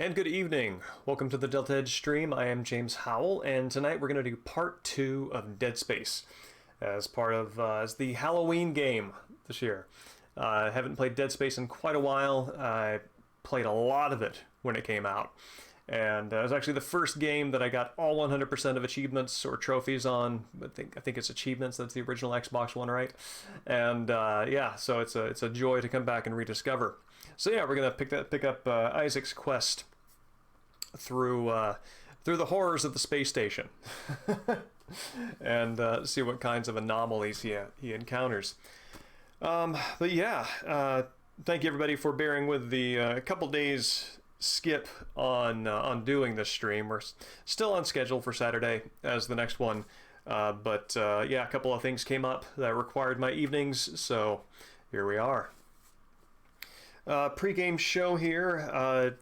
And good evening. Welcome to the Deltahead stream. I am James Howell, and tonight we're going to do part 2 of Dead Space as part of as the Halloween game this year. I haven't played Dead Space in quite a while. I played a lot of it when it came out, and it was actually the first game that I got all 100% of achievements or trophies on. I think it's achievements. That's the original Xbox One, right? And yeah, so it's a joy to come back and rediscover. So yeah, we're gonna pick up Isaac's quest through the horrors of the space station, and see what kinds of anomalies he encounters. But yeah, thank you everybody for bearing with the couple days skip on doing this stream. We're still on schedule for Saturday as the next one, but yeah, a couple of things came up that required my evenings, so here we are. Pre-game show here.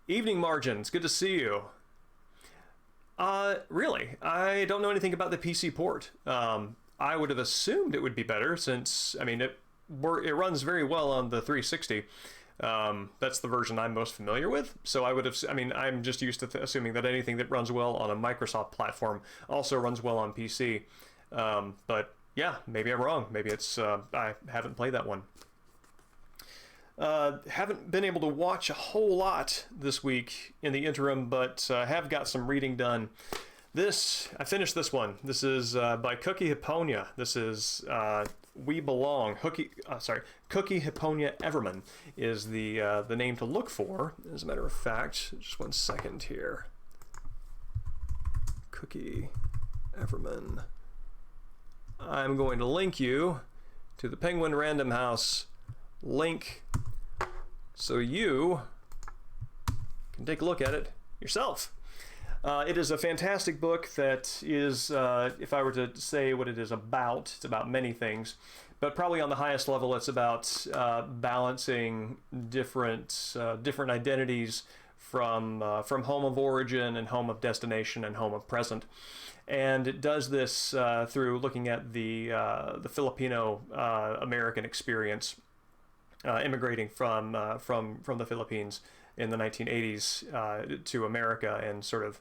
Evening Margins, good to see you. Really, I don't know anything about the PC port. I would have assumed it would be better since, I mean, it runs very well on the 360. That's the version I'm most familiar with. So I would have, I mean, I'm just used to assuming that anything that runs well on a Microsoft platform also runs well on PC. But yeah, maybe I'm wrong. Maybe it's, I haven't played that one. Haven't been able to watch a whole lot this week in the interim, but have got some reading done. I finished this one. This is by Cookie Hipponia. This is We Belong. Cookie Hipponia Everman is the name to look for. As a matter of fact, just 1 second here. Cookie Everman. I'm going to link you to the Penguin Random House link so you can take a look at it yourself. It is a fantastic book that is, if I were to say what it is about, it's about many things, but probably on the highest level it's about balancing different identities from home of origin and home of destination and home of present. And it does this through looking at the Filipino American experience, immigrating from the Philippines in the 1980s to America, and sort of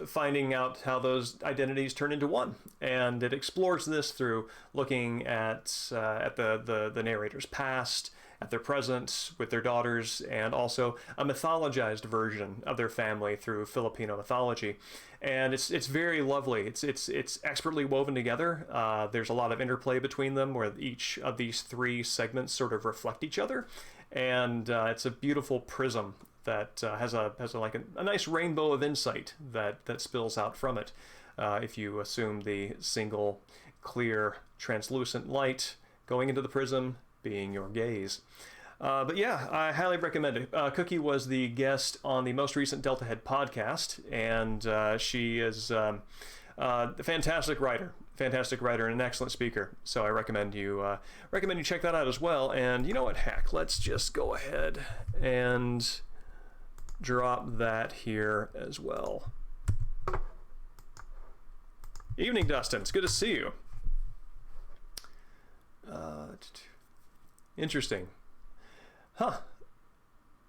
finding out how those identities turn into one. And it explores this through looking at the narrator's past, at their present with their daughters, and also a mythologized version of their family through Filipino mythology. And it's very lovely. It's expertly woven together. There's a lot of interplay between them, where each of these three segments sort of reflect each other, and it's a beautiful prism that has like a nice rainbow of insight that spills out from it. If you assume the single, clear, translucent light going into the prism being your gaze. But yeah, I highly recommend it. Cookie was the guest on the most recent Deltahead podcast, and she is a fantastic writer, and an excellent speaker. So I recommend you check that out as well. And you know what? Heck, let's just go ahead and drop that here as well. Evening, Dustin. It's good to see you. Interesting. Huh.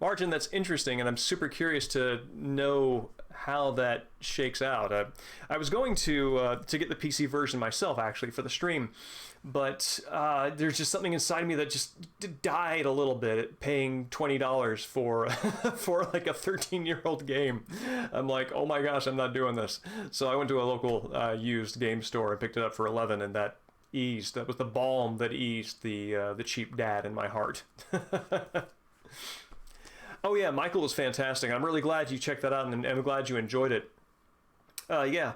Margin, that's interesting, and I'm super curious to know how that shakes out. I was going to get the PC version myself, actually, for the stream, but there's just something inside me that just died a little bit at paying $20 for for like a 13-year-old game. I'm like, oh my gosh, I'm not doing this. So I went to a local used game store and picked it up for $11, and that was the balm that eased the cheap dad in my heart. Oh yeah, Michael was fantastic. I'm really glad you checked that out, and I'm glad you enjoyed it. Yeah,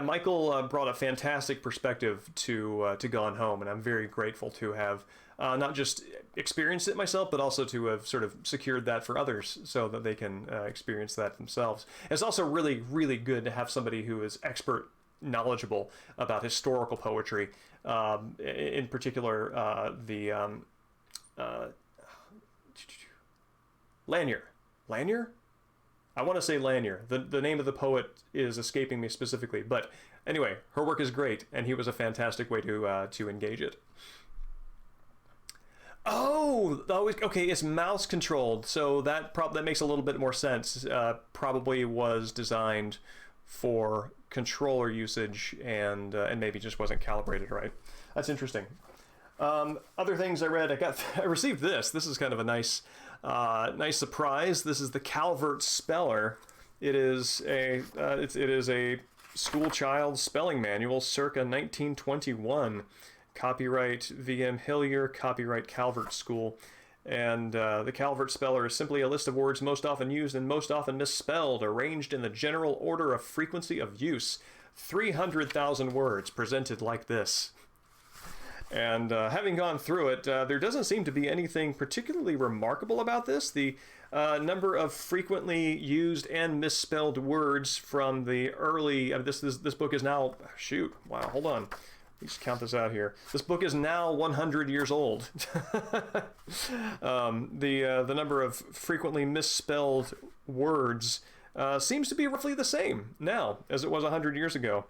Michael brought a fantastic perspective to Gone Home, and I'm very grateful to have not just experienced it myself, but also to have sort of secured that for others so that they can experience that themselves. It's also really, really good to have somebody who is knowledgeable about historical poetry, in particular the Lanier. Lanier? I want to say Lanier. The name of the poet is escaping me specifically, but anyway, her work is great, and he was a fantastic way to engage it. Oh, okay. It's mouse controlled, so that makes a little bit more sense. Probably was designed for controller usage, and maybe just wasn't calibrated right. That's interesting. Other things I read, I received this. This is kind of a nice surprise. This is the Calvert Speller. It is a school child spelling manual, circa 1921. Copyright VM Hillier, copyright Calvert School. And the Calvert Speller is simply a list of words most often used and most often misspelled, arranged in the general order of frequency of use. 300,000 words presented like this. And having gone through it, there doesn't seem to be anything particularly remarkable about this. The number of frequently used and misspelled words from the early... this book is now... Shoot. Wow, hold on. Let's count this out here. This book is now 100 years old. The number of frequently misspelled words seems to be roughly the same now as it was 100 years ago.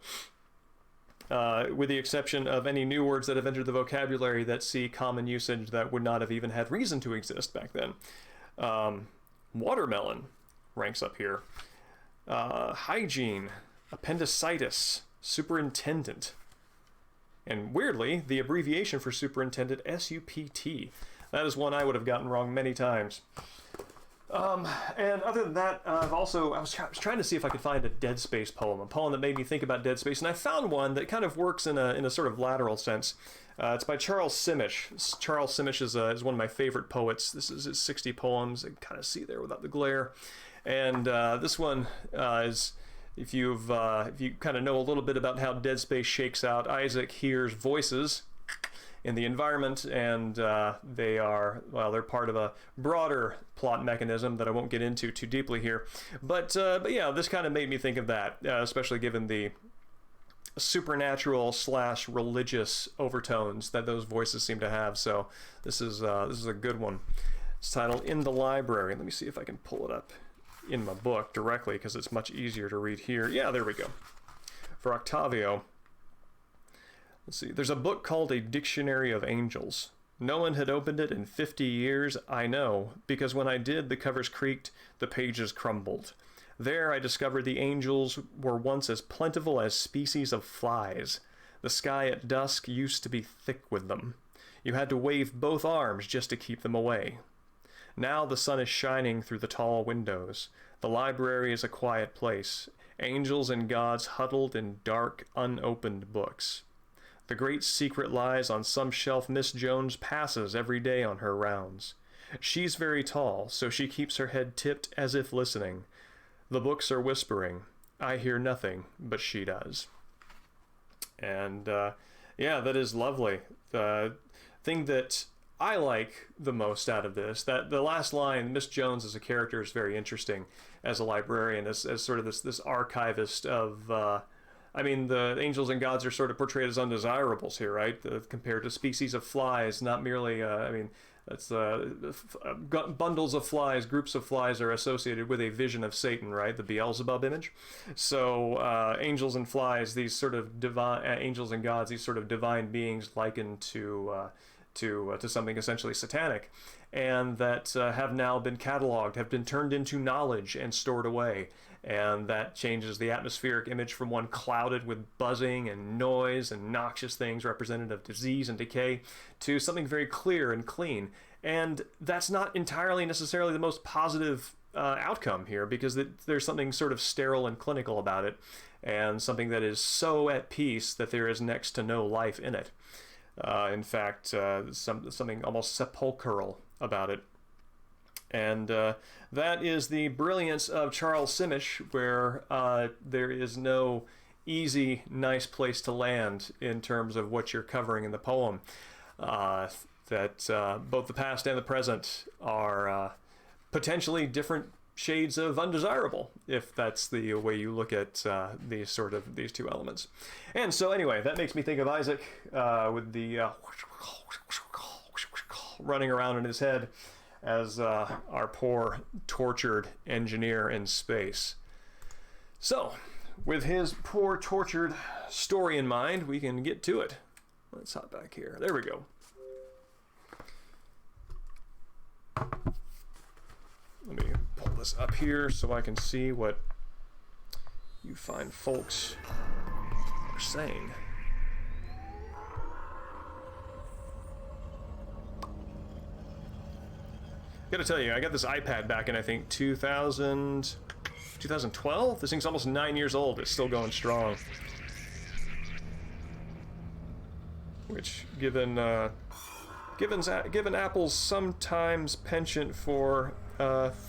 With the exception of any new words that have entered the vocabulary that see common usage that would not have even had reason to exist back then. Watermelon ranks up here. Hygiene, appendicitis, superintendent. And weirdly, the abbreviation for superintendent, SUPT. That is one I would have gotten wrong many times. And other than that, I was trying to see if I could find a Dead Space poem, a poem that made me think about Dead Space, and I found one that kind of works in a sort of lateral sense. It's by Charles Simish. Charles Simish is one of my favorite poets. This is his 60 poems. You can kind of see there without the glare. And this one is... If you kind of know a little bit about how Dead Space shakes out, Isaac hears voices in the environment, and they're part of a broader plot mechanism that I won't get into too deeply here. But yeah, this kind of made me think of that, especially given the supernatural / religious overtones that those voices seem to have. So this is a good one. It's titled "In the Library." Let me see if I can pull it up in my book directly, because it's much easier to read here. Yeah, there we go. For Octavio. Let's see. There's a book called A Dictionary of Angels. No one had opened it in 50 years, I know, because when I did, the covers creaked, the pages crumbled. There I discovered the angels were once as plentiful as species of flies. The sky at dusk used to be thick with them. You had to wave both arms just to keep them away. Now the sun is shining through the tall windows. The library is a quiet place. Angels and gods huddled in dark, unopened books. The great secret lies on some shelf Miss Jones passes every day on her rounds. She's very tall, so she keeps her head tipped as if listening. The books are whispering. I hear nothing, but she does. And, yeah, that is lovely. The thing that I like the most out of this, that the last line, Miss Jones as a character is very interesting as a librarian, as sort of this archivist of, I mean, the angels and gods are sort of portrayed as undesirables here, right? Compared to species of flies, not merely, I mean, that's bundles of flies, groups of flies are associated with a vision of Satan, right? The Beelzebub image. So angels and flies, these sort of divine angels and gods, these sort of divine beings likened to something essentially satanic, and that have now been cataloged, have been turned into knowledge and stored away. And that changes the atmospheric image from one clouded with buzzing and noise and noxious things representative of disease and decay to something very clear and clean. And that's not entirely necessarily the most positive outcome here, because there's something sort of sterile and clinical about it, and something that is so at peace that there is next to no life in it. In fact, something almost sepulchral about it. And that is the brilliance of Charles Simish, where there is no easy, nice place to land in terms of what you're covering in the poem. That both the past and the present are potentially different shades of undesirable, if that's the way you look at these two elements. And so anyway, that makes me think of Isaac with the running around in his head as our poor tortured engineer in space. So with his poor tortured story in mind, we can get to it. Let's hop back here. There we go. Let me pull this up here so I can see what you fine folks are saying. Gotta tell you, I got this iPad back in, I think, 2012? This thing's almost 9 years old. It's still going strong. Which, given Apple's sometimes penchant for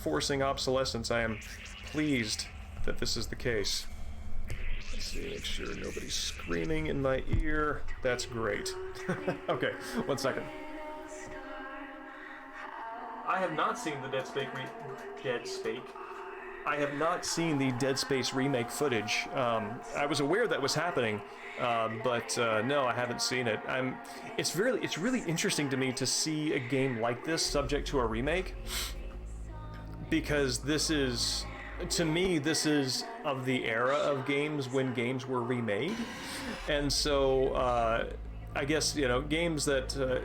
forcing obsolescence, I am pleased that this is the case. Let's see, make sure nobody's screaming in my ear. That's great. Okay, 1 second. I have not seen the I have not seen the Dead Space remake footage. I was aware that was happening, but no, I haven't seen it. It's really interesting to me to see a game like this subject to a remake, because this is, to me, this is of the era of games when games were remade, and so I guess, you know, games that.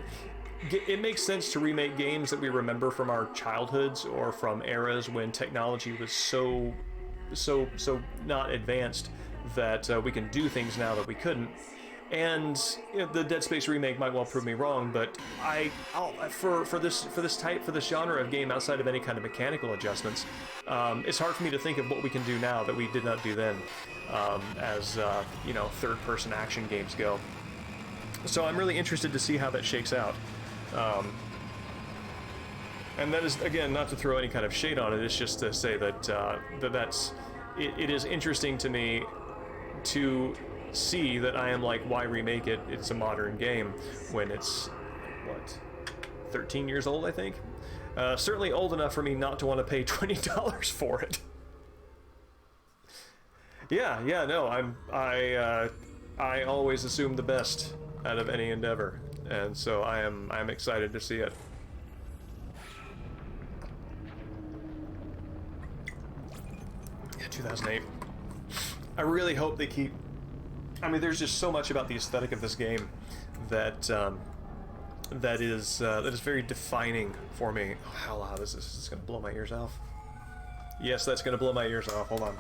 It makes sense to remake games that we remember from our childhoods or from eras when technology was so not advanced that we can do things now that we couldn't. And you know, the Dead Space remake might well prove me wrong, but for this genre of game, outside of any kind of mechanical adjustments, it's hard for me to think of what we can do now that we did not do then, as you know, third-person action games go. So I'm really interested to see how that shakes out. And that is, again, not to throw any kind of shade on it, it's just to say that it is interesting to me to see that I am like, why remake it? It's a modern game when it's, what, 13 years old, I think? Certainly old enough for me not to want to pay $20 for it. Yeah, no, I always assume the best out of any endeavor. And so I'm excited to see it. Yeah, 2008. I really hope they keep. I mean, there's just so much about the aesthetic of this game that that is very defining for me. Oh, how loud is this? Is this gonna blow my ears off? Yes, that's gonna blow my ears off. Hold on.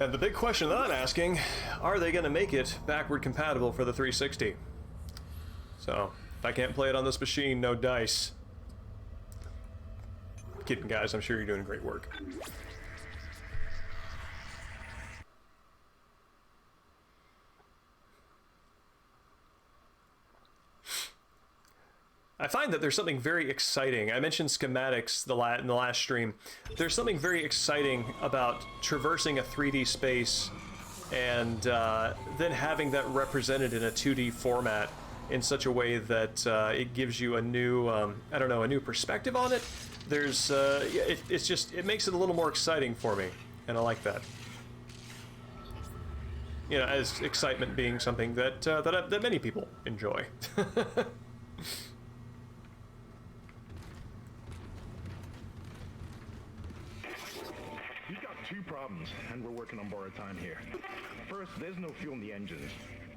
And the big question that I'm asking, are they going to make it backward compatible for the 360? So, if I can't play it on this machine, no dice. Kidding, guys, I'm sure you're doing great work. I find that there's something very exciting. I mentioned schematics in the last stream. There's something very exciting about traversing a 3D space and then having that represented in a 2D format in such a way that it gives you a new, I don't know, a new perspective on it. There's, it makes it a little more exciting for me, and I like that. You know, as excitement being something that that many people enjoy. Two problems, and we're working on borrowed time here. First, there's no fuel in the engines.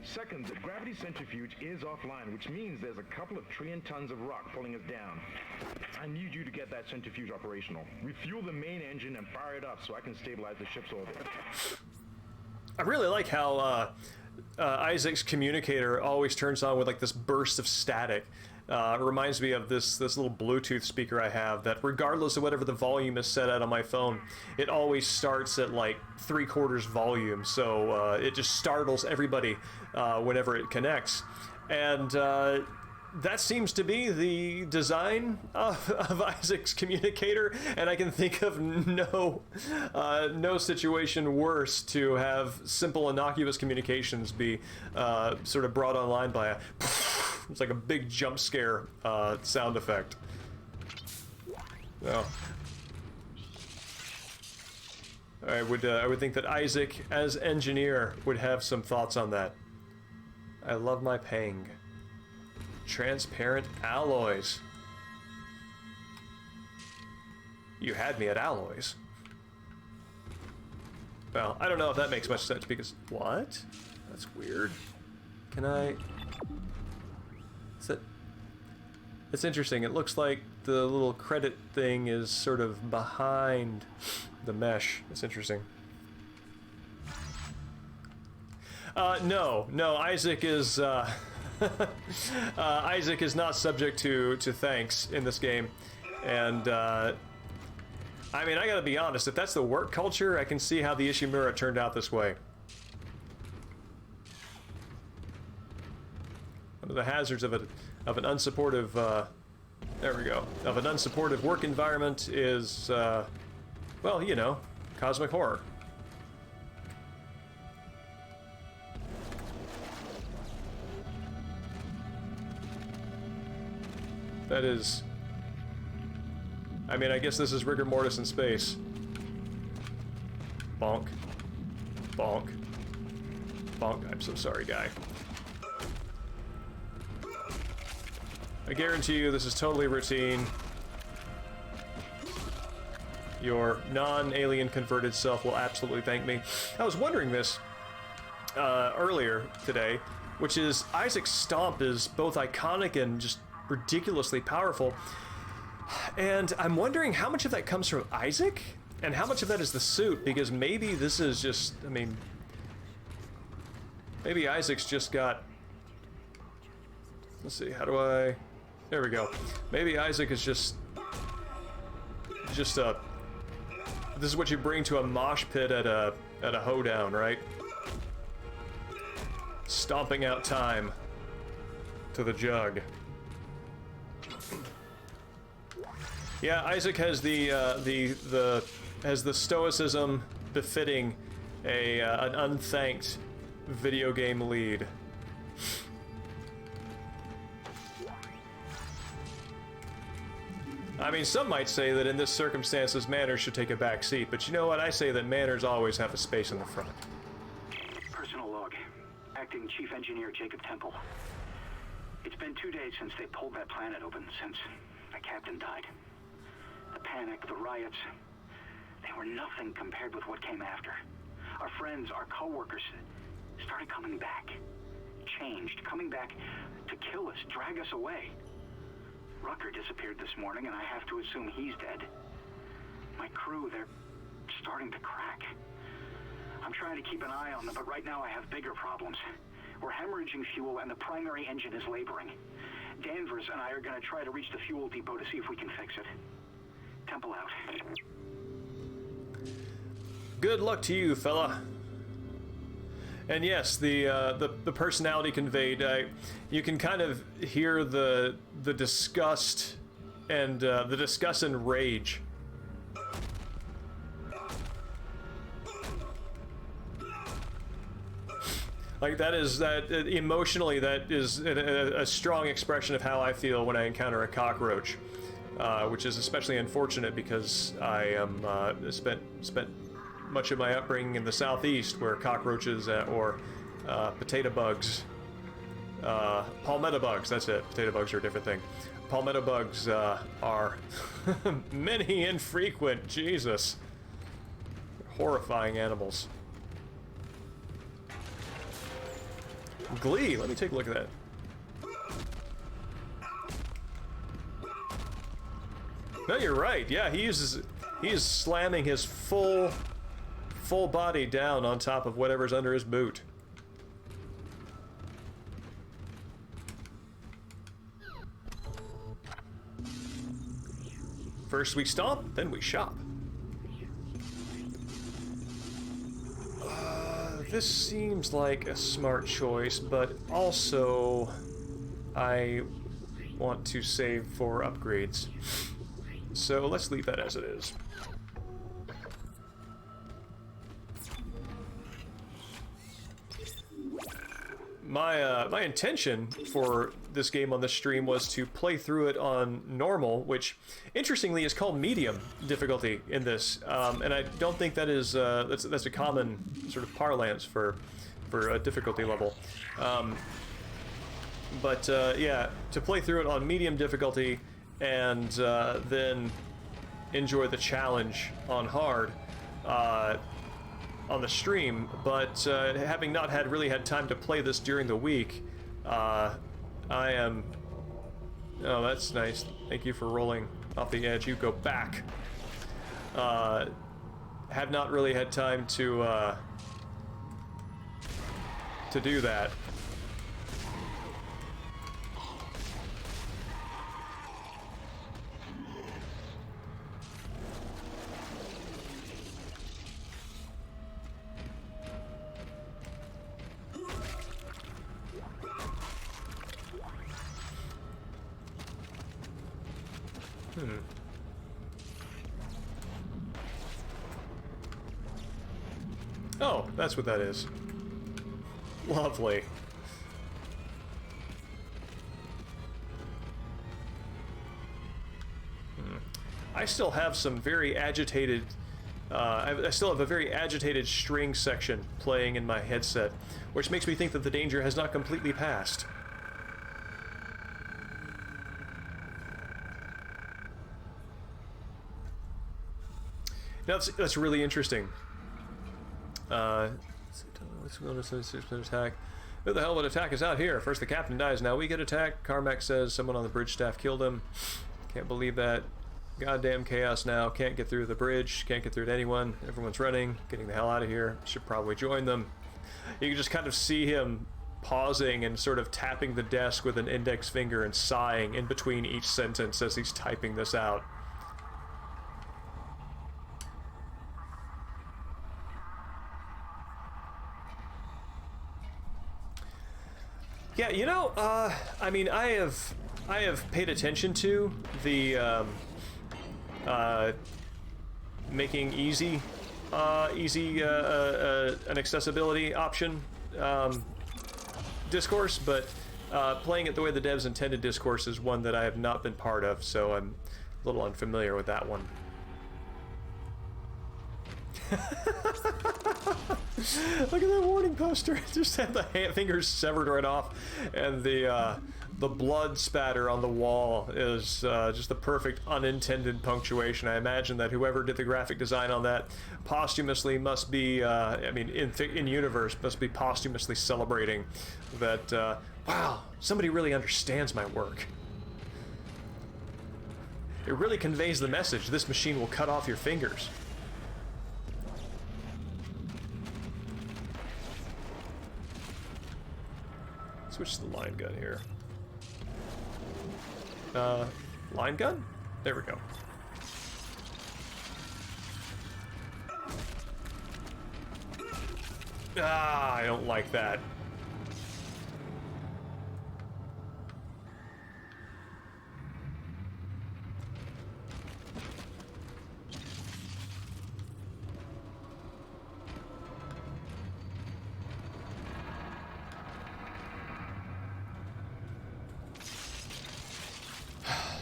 Second, the gravity centrifuge is offline, which means there's a couple of trillion tons of rock pulling us down. I need you to get that centrifuge operational. Refuel the main engine and fire it up so I can stabilize the ship's orbit. I really like how Isaac's communicator always turns on with like this burst of static. It reminds me of this little Bluetooth speaker I have that, regardless of whatever the volume is set at on my phone, it always starts at like 3/4 volume, so it just startles everybody whenever it connects. And that seems to be the design of Isaac's communicator, and I can think of no situation worse to have simple, innocuous communications be sort of brought online by a it's like a big jump scare sound effect. Oh. I would think that Isaac, as engineer, would have some thoughts on that. I love my Pang. Transparent alloys. You had me at alloys. Well, I don't know if that makes much sense because... What? That's weird. Can I... Is that... It's interesting. It looks like the little credit thing is sort of behind the mesh. It's interesting. No, Isaac is Isaac is not subject to thanks in this game, and I mean, I gotta be honest. If that's the work culture, I can see how the Ishimura turned out this way. One of the hazards of an unsupportive there we go, of an unsupportive work environment is well, you know, cosmic horror. That is... I mean, I guess this is rigor mortis in space. Bonk. Bonk. Bonk. I'm so sorry, guy. I guarantee you this is totally routine. Your non-alien converted self will absolutely thank me. I was wondering this earlier today, which is Isaac's Stomp is both iconic and just ridiculously powerful, and I'm wondering how much of that comes from Isaac and how much of that is the suit, because maybe this is just, I mean, maybe Isaac's just got, let's see, how do I, there we go, maybe Isaac is just a, this is what you bring to a mosh pit at a hoedown, right? Stomping out time to the jug. Yeah, Isaac has has the stoicism befitting an unthanked video game lead. I mean, some might say that in this circumstances, manners should take a back seat, but you know what? I say that manners always have a space in the front. Personal log. Acting Chief Engineer Jacob Temple. It's been 2 days since they pulled that planet open, since the captain died. The panic, the riots, they were nothing compared with what came after. Our friends, our co-workers, started coming back. Changed, coming back to kill us, drag us away. Rucker disappeared this morning, and I have to assume he's dead. My crew, they're starting to crack. I'm trying to keep an eye on them, but right now I have bigger problems. We're hemorrhaging fuel, and the primary engine is laboring. Danvers and I are going to try to reach the fuel depot to see if we can fix it. Temple out. Good luck to you, fella. And yes, the personality conveyed. You can kind of hear the disgust and the disgust and rage. Like emotionally, that is a strong expression of how I feel when I encounter a cockroach, which is especially unfortunate because I am spent much of my upbringing in the southeast, where cockroaches or potato bugs, palmetto bugs. That's it. Potato bugs are a different thing. Palmetto bugs are many and frequent. Jesus, horrifying animals. Glee, let me take a look at that. No, you're right. Yeah, he is slamming his full body down on top of whatever's under his boot. First we stomp, then we shop. This seems like a smart choice, but also I want to save for upgrades. So let's leave that as it is. My intention for this game on this stream was to play through it on normal, which interestingly is called medium difficulty in this, and I don't think that is that's a common sort of parlance for a difficulty level. Yeah, to play through it on medium difficulty and then enjoy the challenge on hard. on the stream, but having not really had time to play this during the week, I am... Oh, that's nice. Thank you for rolling off the edge. You go back. Have not really had time to do that. Oh, that's what that is. Lovely. I still have some very agitated... I still have a very agitated string section playing in my headset, which makes me think that the danger has not completely passed. Now, that's really interesting. Let's go to 6-minute attack. Who the hell would attack us out here? First the captain dies, now we get attacked. Carmack says someone on the bridge staff killed him. Can't believe that. Goddamn chaos now. Can't get through the bridge. Can't get through to anyone. Everyone's running. Getting the hell out of here. Should probably join them. You can just kind of see him pausing and sort of tapping the desk with an index finger and sighing in between each sentence as he's typing this out. Yeah, you know, I mean, I have paid attention to the making easy an accessibility option discourse, but playing it the way the devs intended discourse is one that I have not been part of, so I'm a little unfamiliar with that one. Look at that warning poster. It just had the fingers severed right off, and the blood spatter on the wall is just the perfect unintended punctuation. I imagine that whoever did the graphic design on that posthumously must be, I mean, in universe, must be posthumously celebrating that, wow, somebody really understands my work. It really conveys the message, this machine will cut off your fingers. Switch to the line gun here. Line gun? There we go. Ah, I don't like that.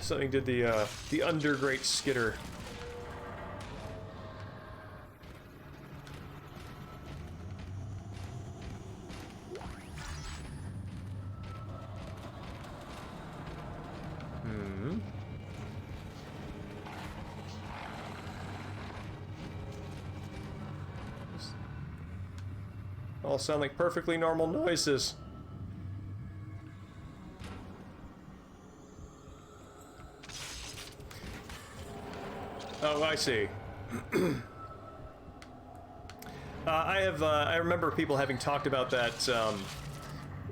Something did the under great skitter. All sound like perfectly normal noises. Oh, I see. I remember people having talked about that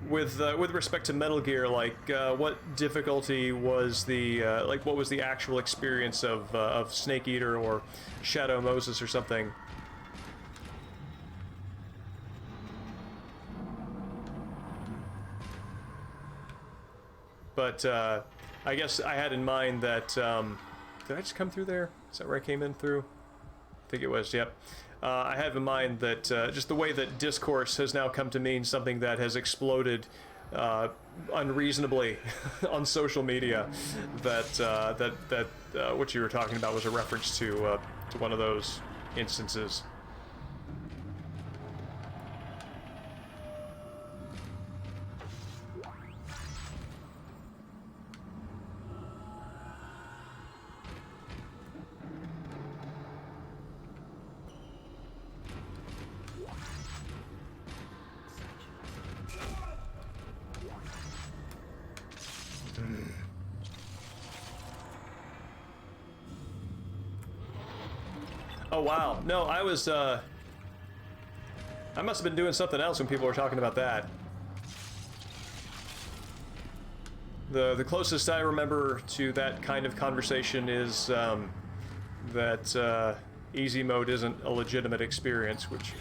with respect to Metal Gear, like what difficulty was the like what was the actual experience of Snake Eater or Shadow Moses or something. But I guess I had in mind that did I just come through there? Is that where I came in through? I think it was, yep. I have in mind that just the way that discourse has now come to mean something that has exploded unreasonably on social media, that what you were talking about was a reference to one of those instances. Oh wow. No, I was I must have been doing something else when people were talking about that. The closest I remember to that kind of conversation is that easy mode isn't a legitimate experience, which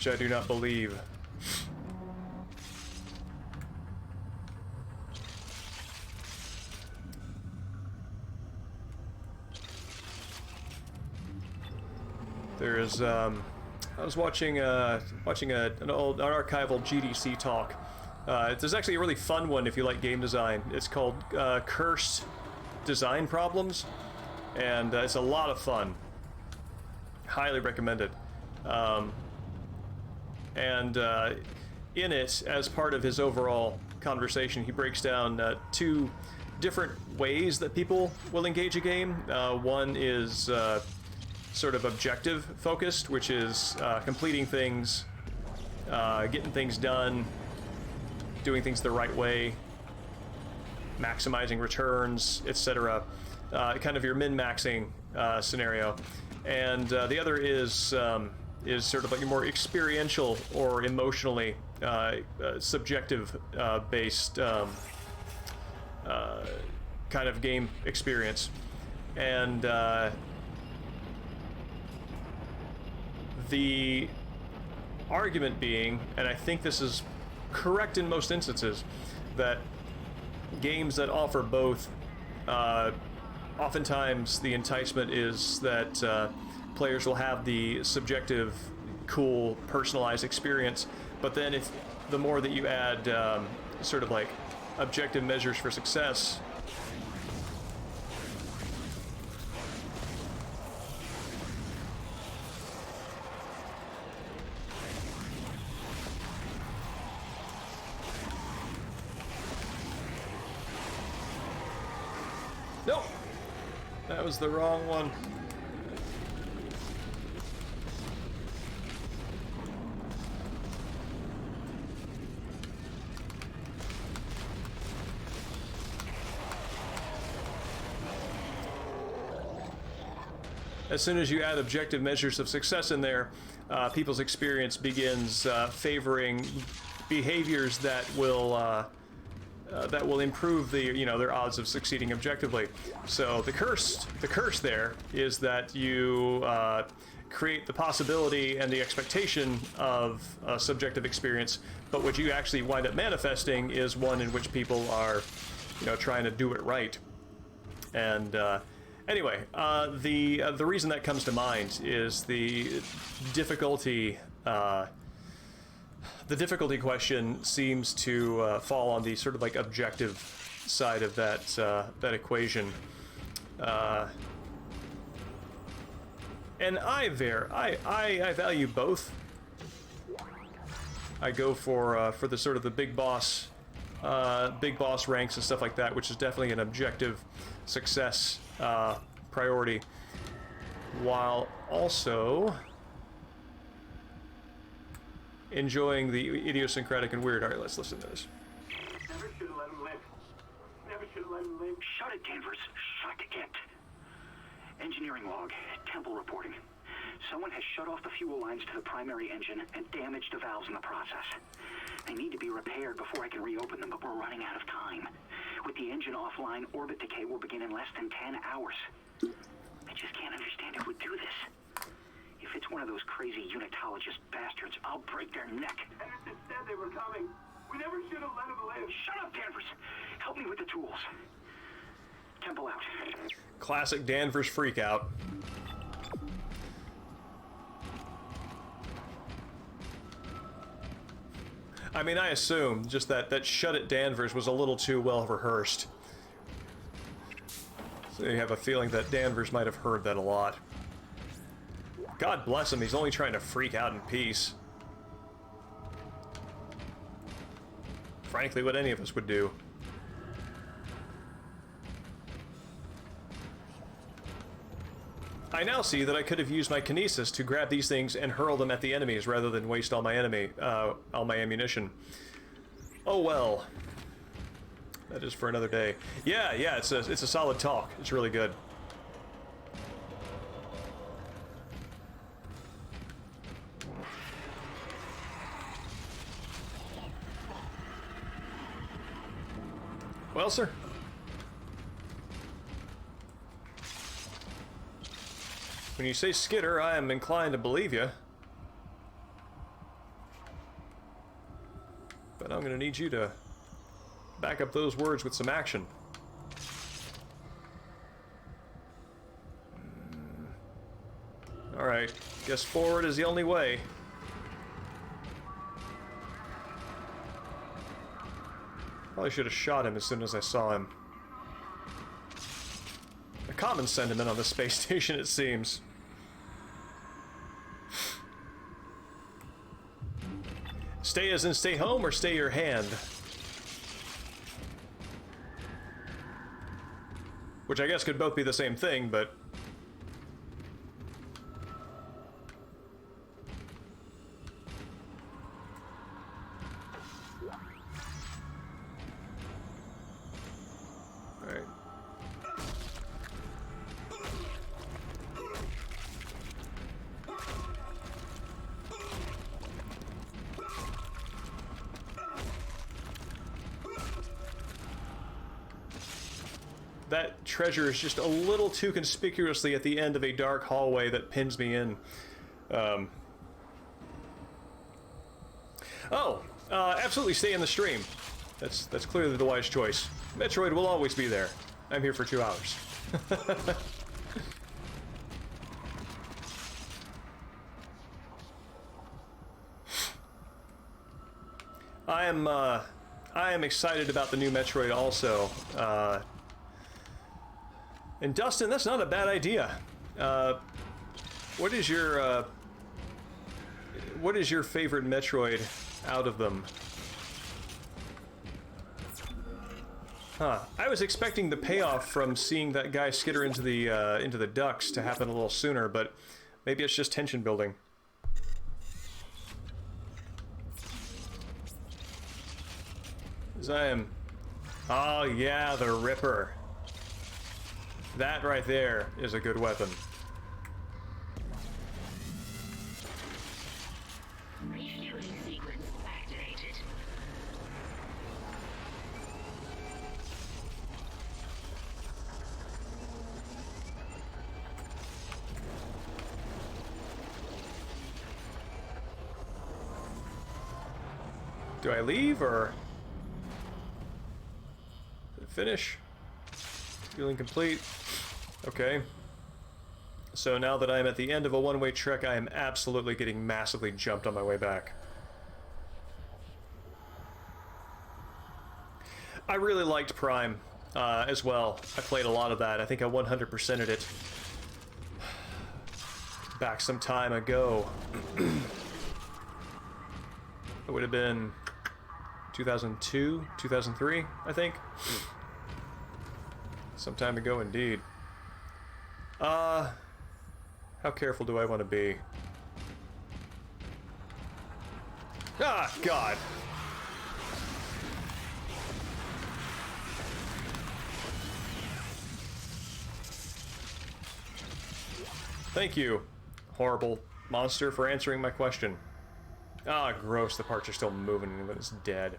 I do not believe. There is, I was watching an archival GDC talk. There's actually a really fun one if you like game design. It's called Cursed Design Problems, and it's a lot of fun. Highly recommended. In it, as part of his overall conversation, he breaks down two different ways that people will engage a game. One is sort of objective focused, which is completing things, getting things done, doing things the right way, maximizing returns, etc. Kind of your min-maxing scenario. And the other is sort of like a more experiential or emotionally subjective based kind of game experience. And the argument being, and I think this is correct in most instances, that games that offer both, oftentimes the enticement is that players will have the subjective, cool, personalized experience, but then if the more that you add sort of like objective measures for success, nope, that was the wrong one. As soon as you add objective measures of success in there, people's experience begins favoring behaviors that will improve their odds of succeeding objectively. So the curse there is that you create the possibility and the expectation of a subjective experience, but what you actually wind up manifesting is one in which people are, trying to do it right. And anyway, the reason that comes to mind is the difficulty. The difficulty question seems to fall on the sort of like objective side of that equation, and I value both. I go for the sort of the big boss ranks and stuff like that, which is definitely an objective success priority, while also enjoying the idiosyncratic and weird. All right, let's listen to this. Never should have let him live. Never should have let him live. Shut it, Danvers. Shut it. Engineering log. Temple reporting. Someone has shut off the fuel lines to the primary engine and damaged the valves in the process. They need to be repaired before I can reopen them, but we're running out of time. With the engine offline, orbit decay will begin in less than 10 hours. I just can't understand who would do this. If it's one of those crazy unitologist bastards, I'll break their neck. Anderson said they were coming. We never should have let them live. Shut up, Danvers. Help me with the tools. Temple out. Classic Danvers freakout. I mean, I assume just that shut it Danvers was a little too well rehearsed. So you have a feeling that Danvers might have heard that a lot. God bless him, he's only trying to freak out in peace. Frankly, what any of us would do. I now see that I could have used my kinesis to grab these things and hurl them at the enemies rather than waste all my ammunition. Oh well. That is for another day. Yeah, it's a solid talk. It's really good. Well, sir. When you say skitter, I am inclined to believe you. But I'm going to need you to back up those words with some action. Alright, guess forward is the only way. Probably should have shot him as soon as I saw him. A common sentiment on the space station, it seems. Stay as in stay home or stay your hand? Which I guess could both be the same thing, but... Alright. That treasure is just a little too conspicuously at the end of a dark hallway that pins me in. Absolutely stay in the stream. That's clearly the wise choice. Metroid will always be there. I'm here for 2 hours. I am excited about the new Metroid also. And Dustin, that's not a bad idea. What is your favorite Metroid out of them? Huh. I was expecting the payoff from seeing that guy skitter into the ducts to happen a little sooner, but maybe it's just tension building. As I am... Oh yeah, the Ripper. That right there is a good weapon. Refueling sequence activated. Do I leave or finish? Feeling complete. Okay. So now that I'm at the end of a one-way trek, I am absolutely getting massively jumped on my way back. I really liked Prime as well. I played a lot of that. I think I 100%ed it back some time ago. It would have been 2002, 2003, I think. Some time ago indeed. How careful do I want to be? Ah, God! Thank you, horrible monster, for answering my question. Ah, gross, the parts are still moving even when it's dead.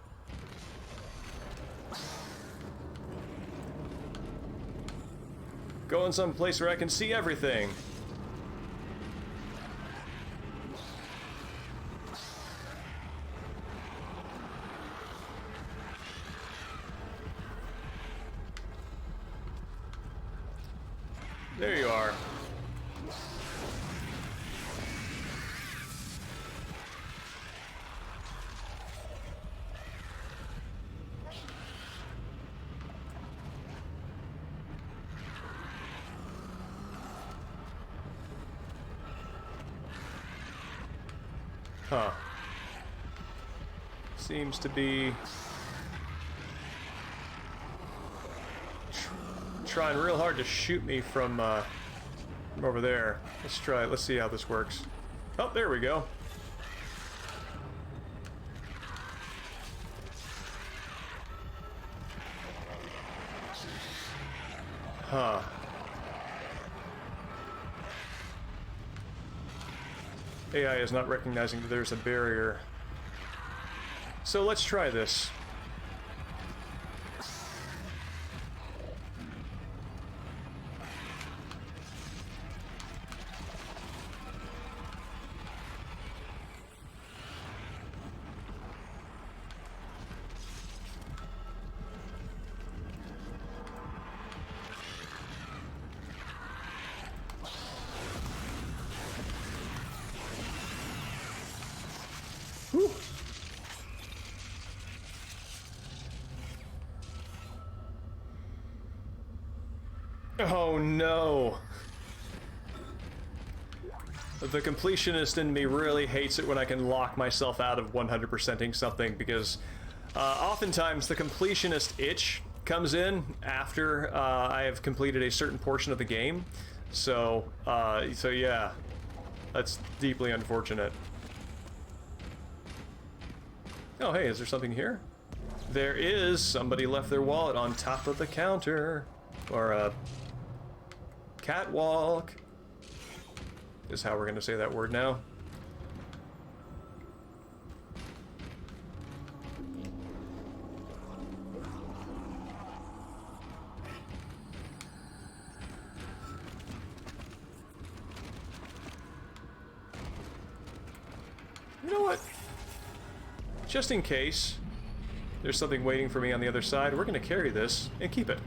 Going someplace where I can see everything. There you are. Huh. Seems to be trying real hard to shoot me from over there. Let's try it. Let's see how this works. Oh, there we go. Huh. AI is not recognizing that there's a barrier. So let's try this. Whew. Oh no. The completionist in me really hates it when I can lock myself out of 100%ing something, because oftentimes the completionist itch comes in after I have completed a certain portion of the game. So yeah, that's deeply unfortunate. Oh hey, is there something here? There is. Somebody left their wallet on top of the counter. Or a catwalk is how we're going to say that word now. You know what? Just in case there's something waiting for me on the other side, we're going to carry this and keep it.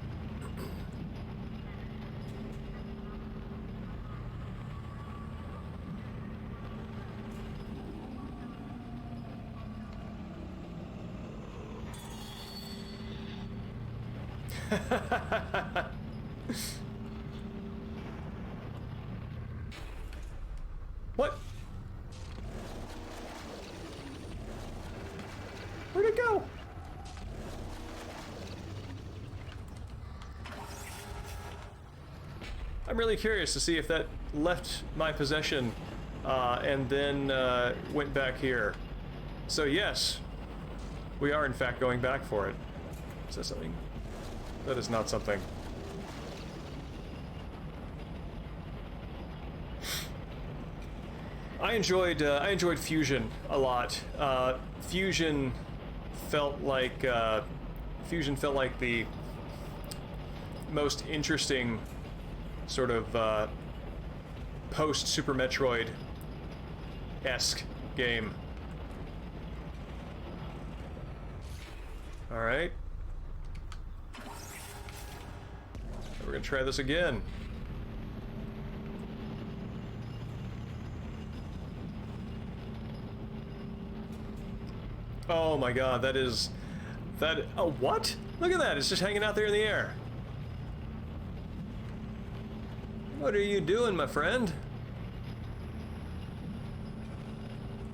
What? Where'd it go? I'm really curious to see if that left my possession and then went back here. So yes, we are in fact going back for it. Is that something? That is not something. I enjoyed Fusion a lot. Fusion felt like the most interesting sort of post Super Metroid-esque game. All right. We're gonna try this again. Oh my god, that is... Oh, what? Look at that, it's just hanging out there in the air. What are you doing, my friend?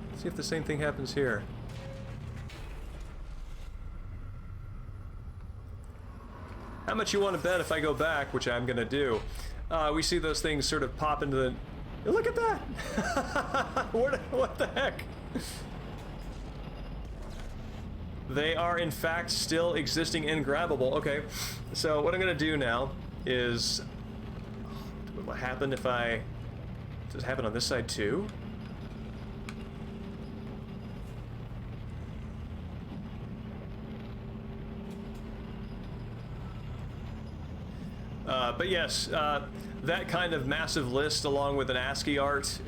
Let's see if the same thing happens here. How much you want to bet if I go back, which I'm gonna do, we see those things sort of pop into the... Look at that! What the heck? They are in fact still existing and grabbable. Okay, so what I'm gonna do now is... What happened if I... Does it happen on this side too? But yes, that kind of massive list along with an ASCII art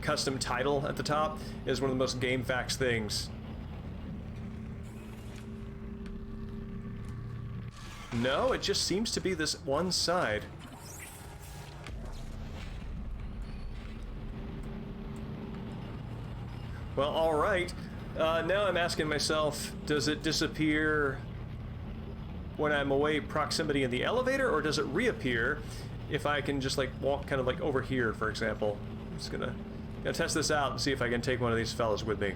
custom title at the top is one of the most GameFAQs things. No, it just seems to be this one side. Well, alright. Now I'm asking myself, does it disappear when I'm away proximity in the elevator, or does it reappear if I can just like walk kind of like over here, for example? I'm just gonna test this out and see if I can take one of these fellas with me.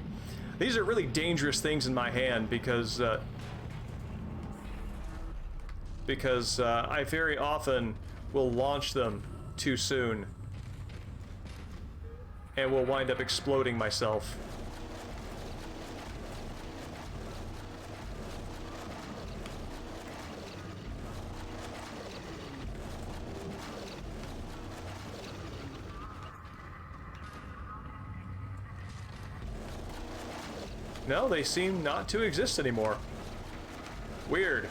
These are really dangerous things in my hand because I very often will launch them too soon and will wind up exploding myself. No, they seem not to exist anymore. Weird.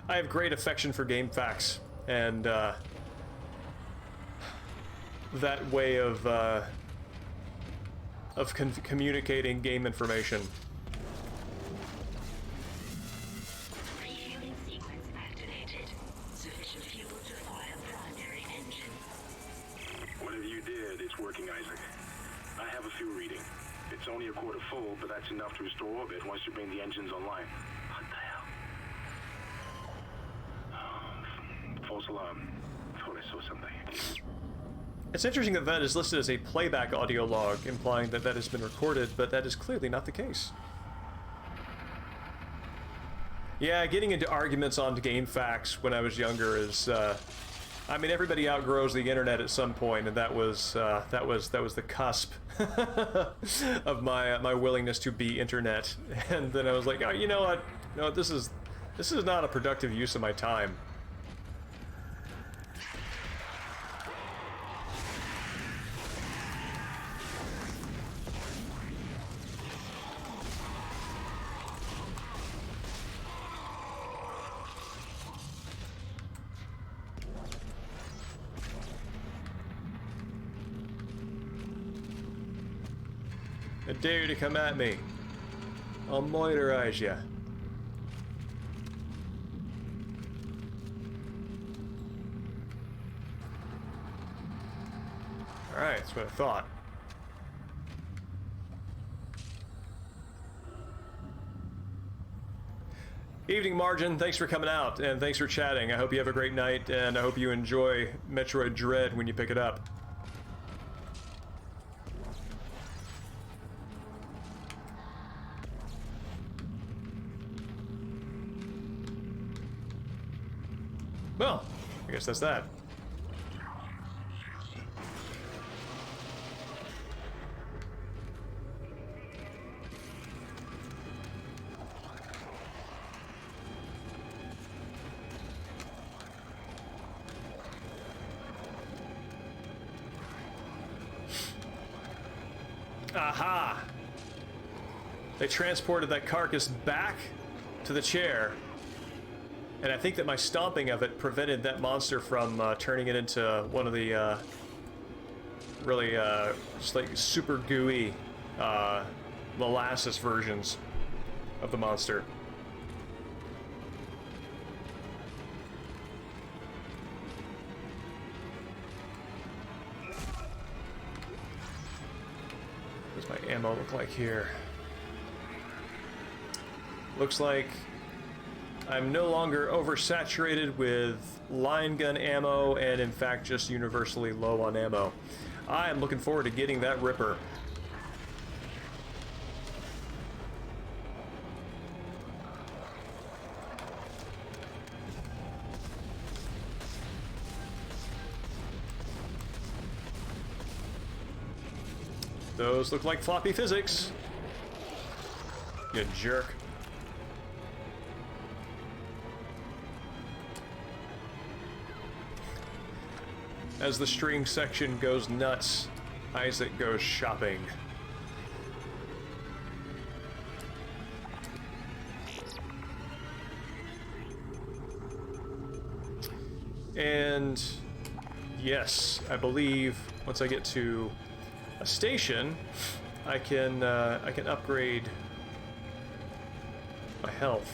I have great affection for game facts, and that way of communicating game information. Refueling sequence activated. Sufficient fuel to fire primary engine. Whatever you did, it's working, Isaac. I have a fuel reading. It's only a quarter full, but that's enough to restore orbit once you bring the engines online. What the hell? False alarm. Thought I saw something. It's interesting that that is listed as a playback audio log, implying that that has been recorded, but that is clearly not the case. Yeah, getting into arguments on game facts when I was younger is, I mean, everybody outgrows the internet at some point, and that was the cusp of my willingness to be internet. And then I was like, oh, you know what? No, this is not a productive use of my time. I dare you to come at me. I'll moiterize you. Alright, that's what I thought. Evening, Margin. Thanks for coming out, and thanks for chatting. I hope you have a great night, and I hope you enjoy Metroid Dread when you pick it up. Well, I guess that's that. Aha! They transported that carcass back to the chair. And I think that my stomping of it prevented that monster from turning it into one of the really just like super gooey molasses versions of the monster. What does my ammo look like here? Looks like I'm no longer oversaturated with line gun ammo, and in fact just universally low on ammo. I am looking forward to getting that Ripper. Those look like floppy physics. You jerk. As the string section goes nuts, Isaac goes shopping. And yes, I believe once I get to a station, I can upgrade my health.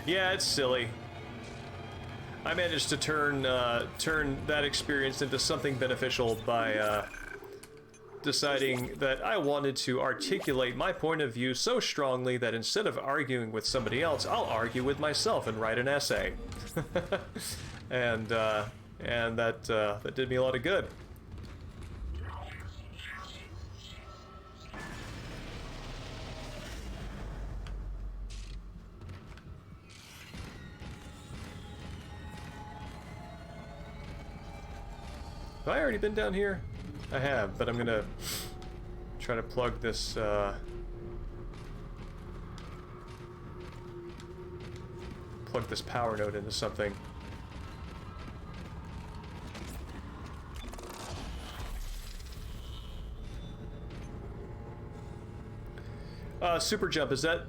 Yeah, it's silly. I managed to turn that experience into something beneficial by deciding that I wanted to articulate my point of view so strongly that instead of arguing with somebody else, I'll argue with myself and write an essay. and that did me a lot of good. Have I already been down here? I have, but I'm gonna try to plug this, plug this power node into something. Super jump, is that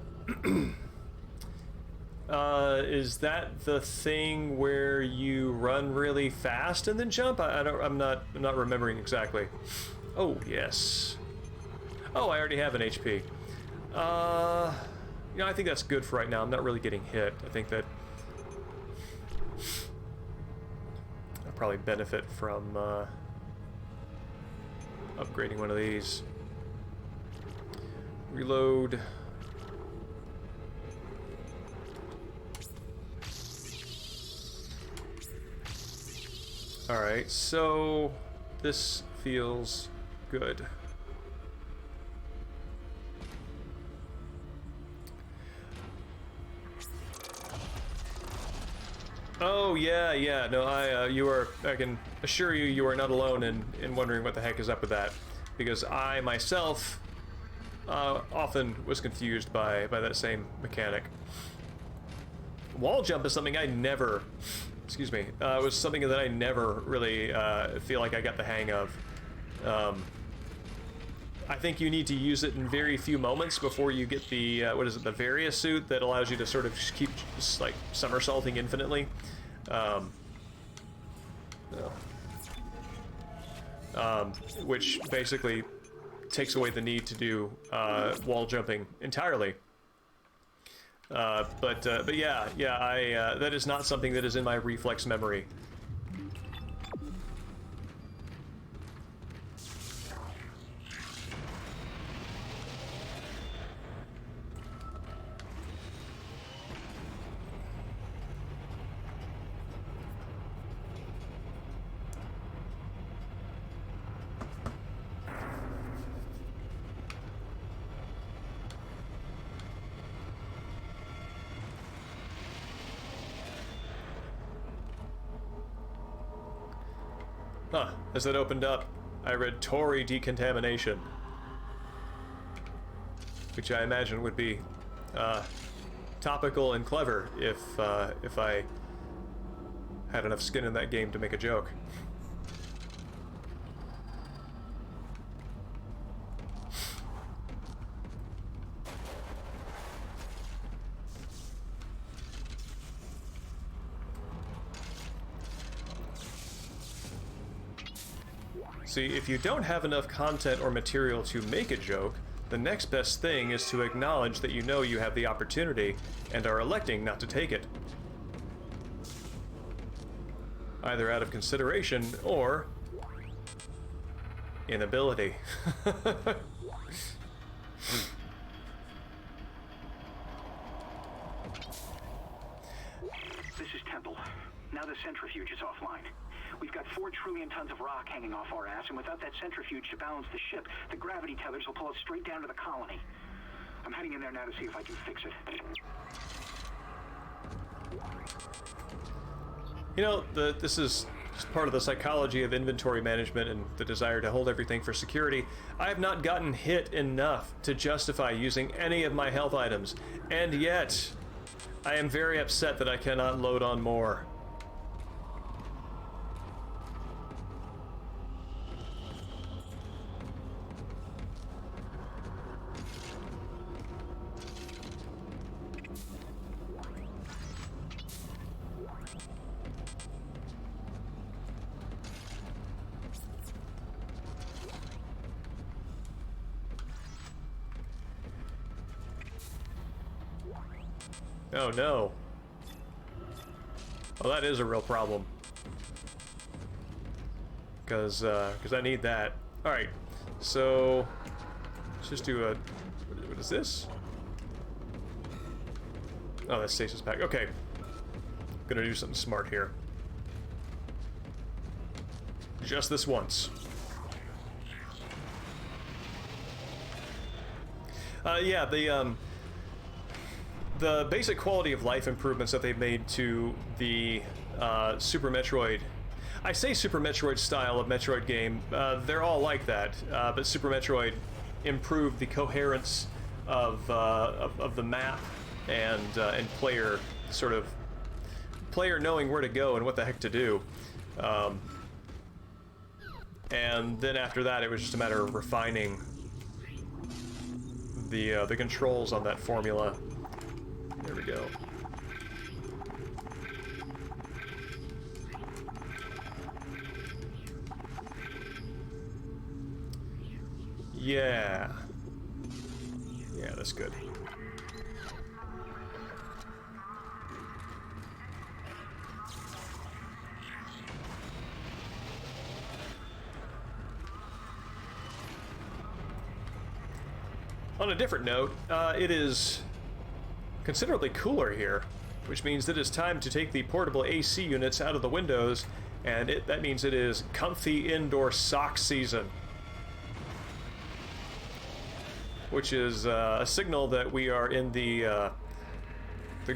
is that the thing where you run really fast and then jump? I'm not remembering exactly. Oh, yes. Oh, I already have an HP. You know, I think that's good for right now. I'm not really getting hit. I think that I'll probably benefit from upgrading one of these. Reload. Alright, so this feels good. Oh, yeah, no, I can assure you, you are not alone in wondering what the heck is up with that. Because I, myself, often was confused by that same mechanic. Wall jump is something I never, excuse me, was something that I never really feel like I got the hang of. I think you need to use it in very few moments before you get the, what is it, the Varia suit that allows you to sort of just keep just, like, somersaulting infinitely. Which basically takes away the need to do wall jumping entirely. But yeah, that is not something that is in my reflex memory. Huh, as it opened up, I read Tory decontamination, which I imagine would be topical and clever if I had enough skin in that game to make a joke. See, if you don't have enough content or material to make a joke, the next best thing is to acknowledge that you know you have the opportunity and are electing not to take it. Either out of consideration or inability. This is Temple. Now the centrifuge is offline. We've got 4 trillion tons of rock hanging off our ass, and without that centrifuge to balance the ship, the gravity tethers will pull us straight down to the colony. I'm heading in there now to see if I can fix it. You know, this is part of the psychology of inventory management and the desire to hold everything for security. I have not gotten hit enough to justify using any of my health items, and yet I am very upset that I cannot load on more. Oh no. Well, that is a real problem. Because I need that. Alright, so let's just do a... What is this? Oh, that's stasis pack. Okay. Gonna do something smart here. Just this once. Yeah, the basic quality of life improvements that they've made to the Super Metroid, I say Super Metroid style of Metroid game, they're all like that, but Super Metroid improve the coherence of the map and player knowing where to go and what the heck to do. And then after that, it was just a matter of refining the controls on that formula. There we go. Yeah. Yeah, that's good. On a different note, it is considerably cooler here, which means that it's time to take the portable AC units out of the windows, and that means it is comfy indoor sock season. Which is a signal that we are in the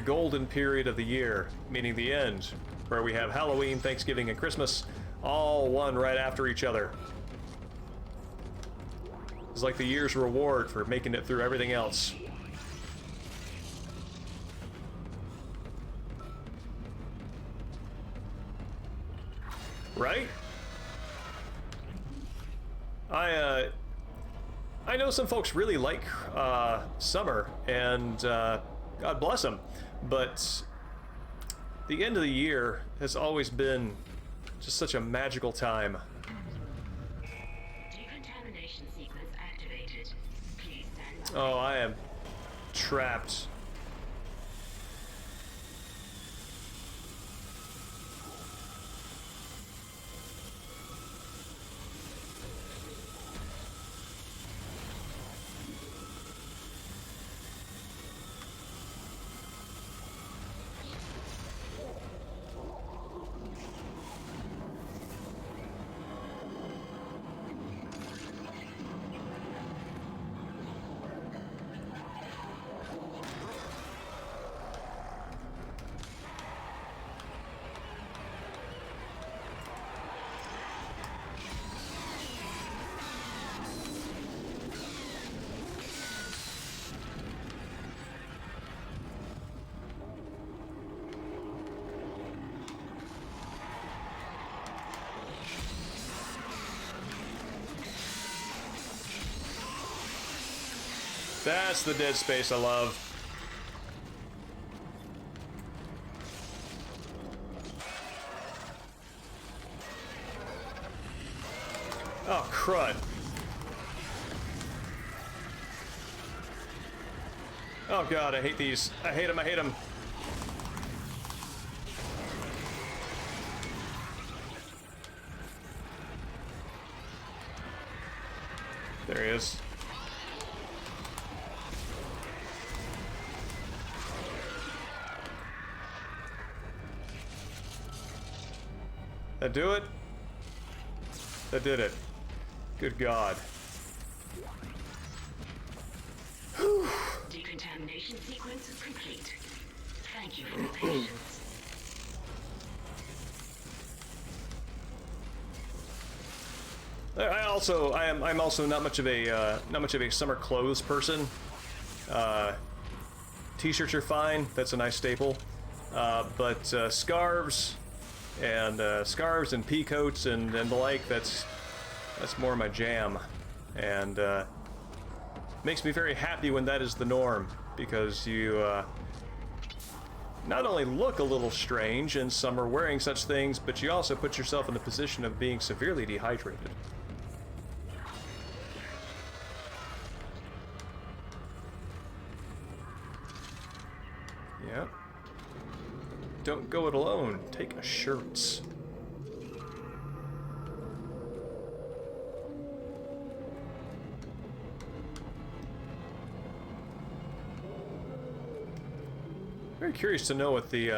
golden period of the year, meaning the end, where we have Halloween, Thanksgiving, and Christmas all one right after each other. It's like the year's reward for making it through everything else. Right? I know some folks really like summer, and God bless them, but the end of the year has always been just such a magical time. Decontamination sequence activated. Please stand by. Oh, I am trapped. That's the dead space I love. Oh, crud. Oh god, I hate these. I hate them, I hate them. There he is. That do it? That did it. Good God. Decontamination sequence complete. Thank you for your patience. I'm also not much of a summer clothes person. T-shirts are fine. That's a nice staple. But scarves and pea coats and the like, that's more my jam, and makes me very happy when that is the norm, because you not only look a little strange in summer wearing such things, but you also put yourself in the position of being severely dehydrated. Yeah. Don't go it alone. Take assurance. Very curious to know what the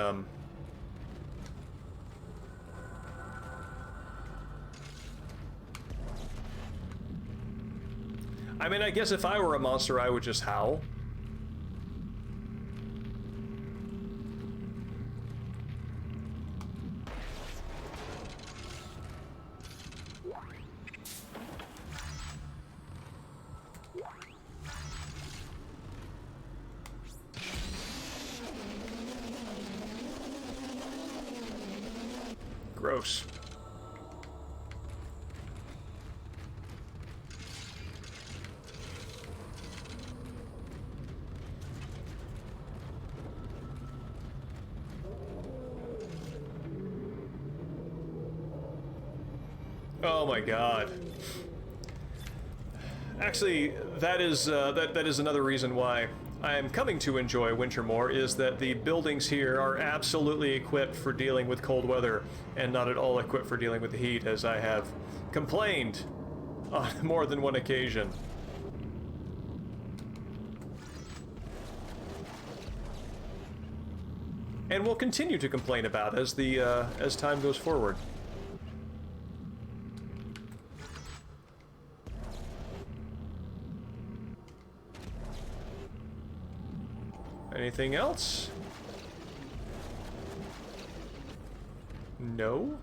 I mean, I guess if I were a monster, I would just howl. Gross. Oh my god. Actually, that is another reason why I am coming to enjoy winter more, is that the buildings here are absolutely equipped for dealing with cold weather and not at all equipped for dealing with the heat, as I have complained on more than one occasion. And will continue to complain about as as time goes forward. Anything else? No?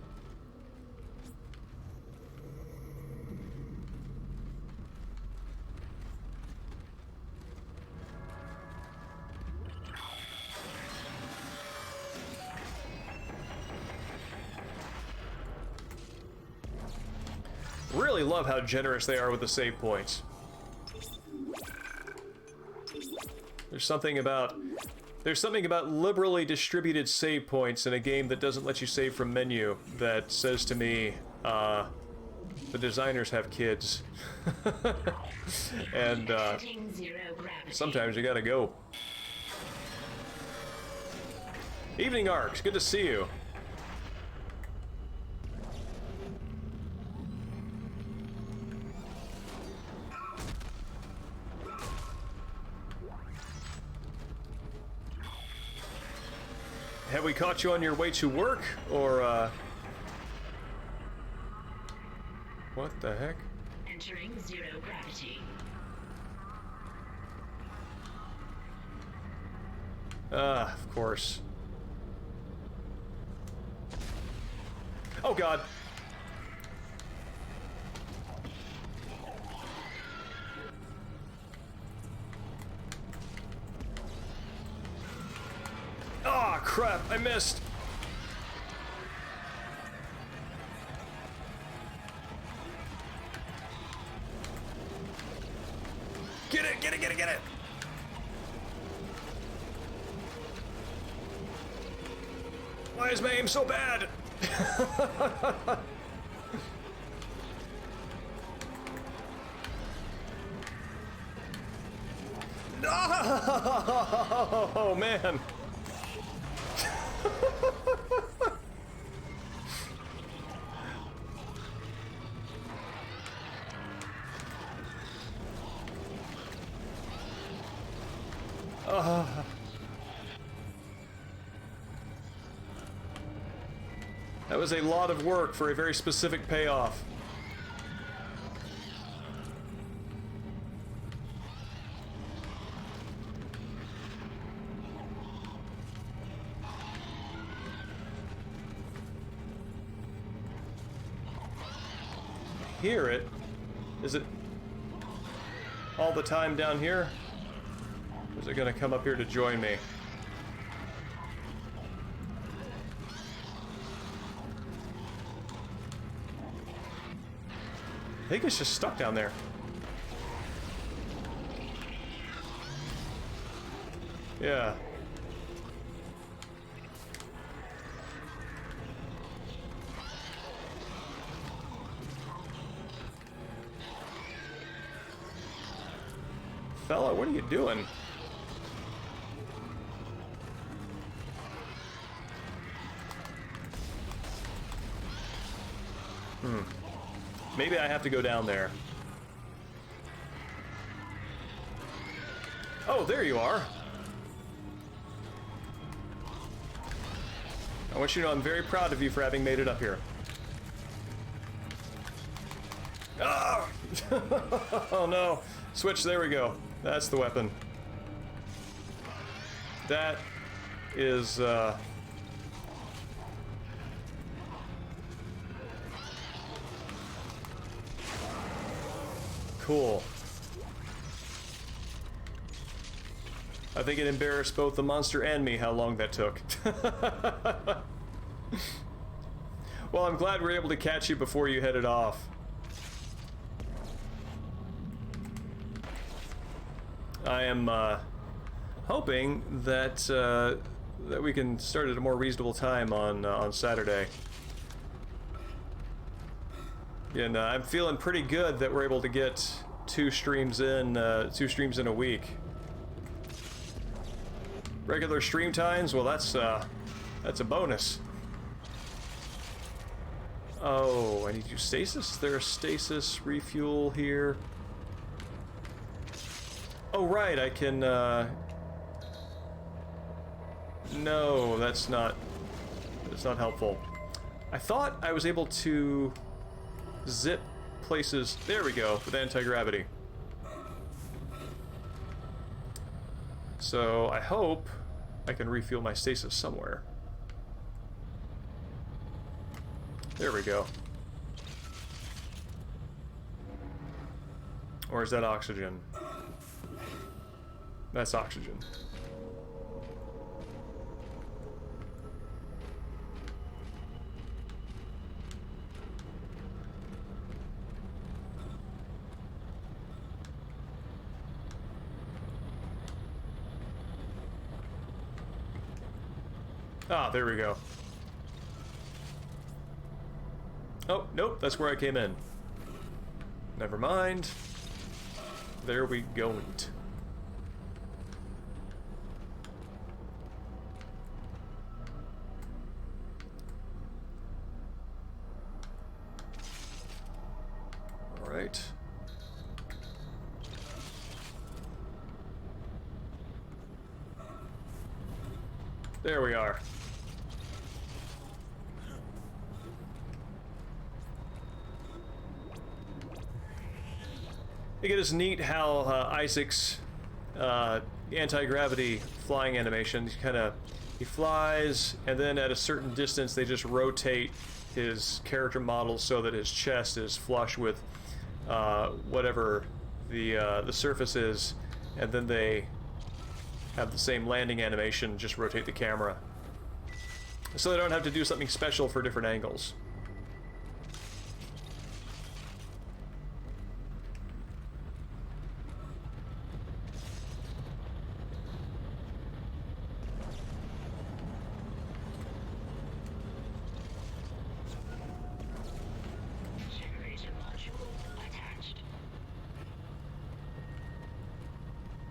Really love how generous they are with the save points. There's something about liberally distributed save points in a game that doesn't let you save from menu that says to me, the designers have kids. And sometimes you gotta go. Evening Arcs, good to see you. Have we caught you on your way to work, or, what the heck? Entering zero gravity. Of course. Oh god! Ah, crap! I missed! Get it! Get it! Get it! Get it! Why is my aim so bad? Oh man! That was a lot of work for a very specific payoff. Hear it? Is it all the time down here? Or is it gonna come up here to join me? I think it's just stuck down there. Yeah. Fella, what are you doing? Maybe I have to go down there. Oh, there you are. I want you to know I'm very proud of you for having made it up here. Oh! Oh no. Switch, there we go. That's the weapon. That is, cool. I think it embarrassed both the monster and me how long that took. Well, I'm glad we're able to catch you before you headed off. I am hoping that that we can start at a more reasonable time on Saturday. And I'm feeling pretty good that we're able to get two streams in a week. Regular stream times, well, that's a bonus. Oh, I need to use stasis? Is there a stasis refuel here? Oh, right, I can, no, that's not helpful. I thought I was able to zip places. There we go, with anti-gravity. So, I hope I can refuel my stasis somewhere. There we go. Or is that oxygen? That's oxygen. Ah, there we go. Oh, nope, that's where I came in. Never mind. There we go. All right. There we are. I think it is neat how Isaac's anti-gravity flying animation, he flies, and then at a certain distance they just rotate his character model so that his chest is flush with whatever the surface is, and then they have the same landing animation, just rotate the camera. So they don't have to do something special for different angles.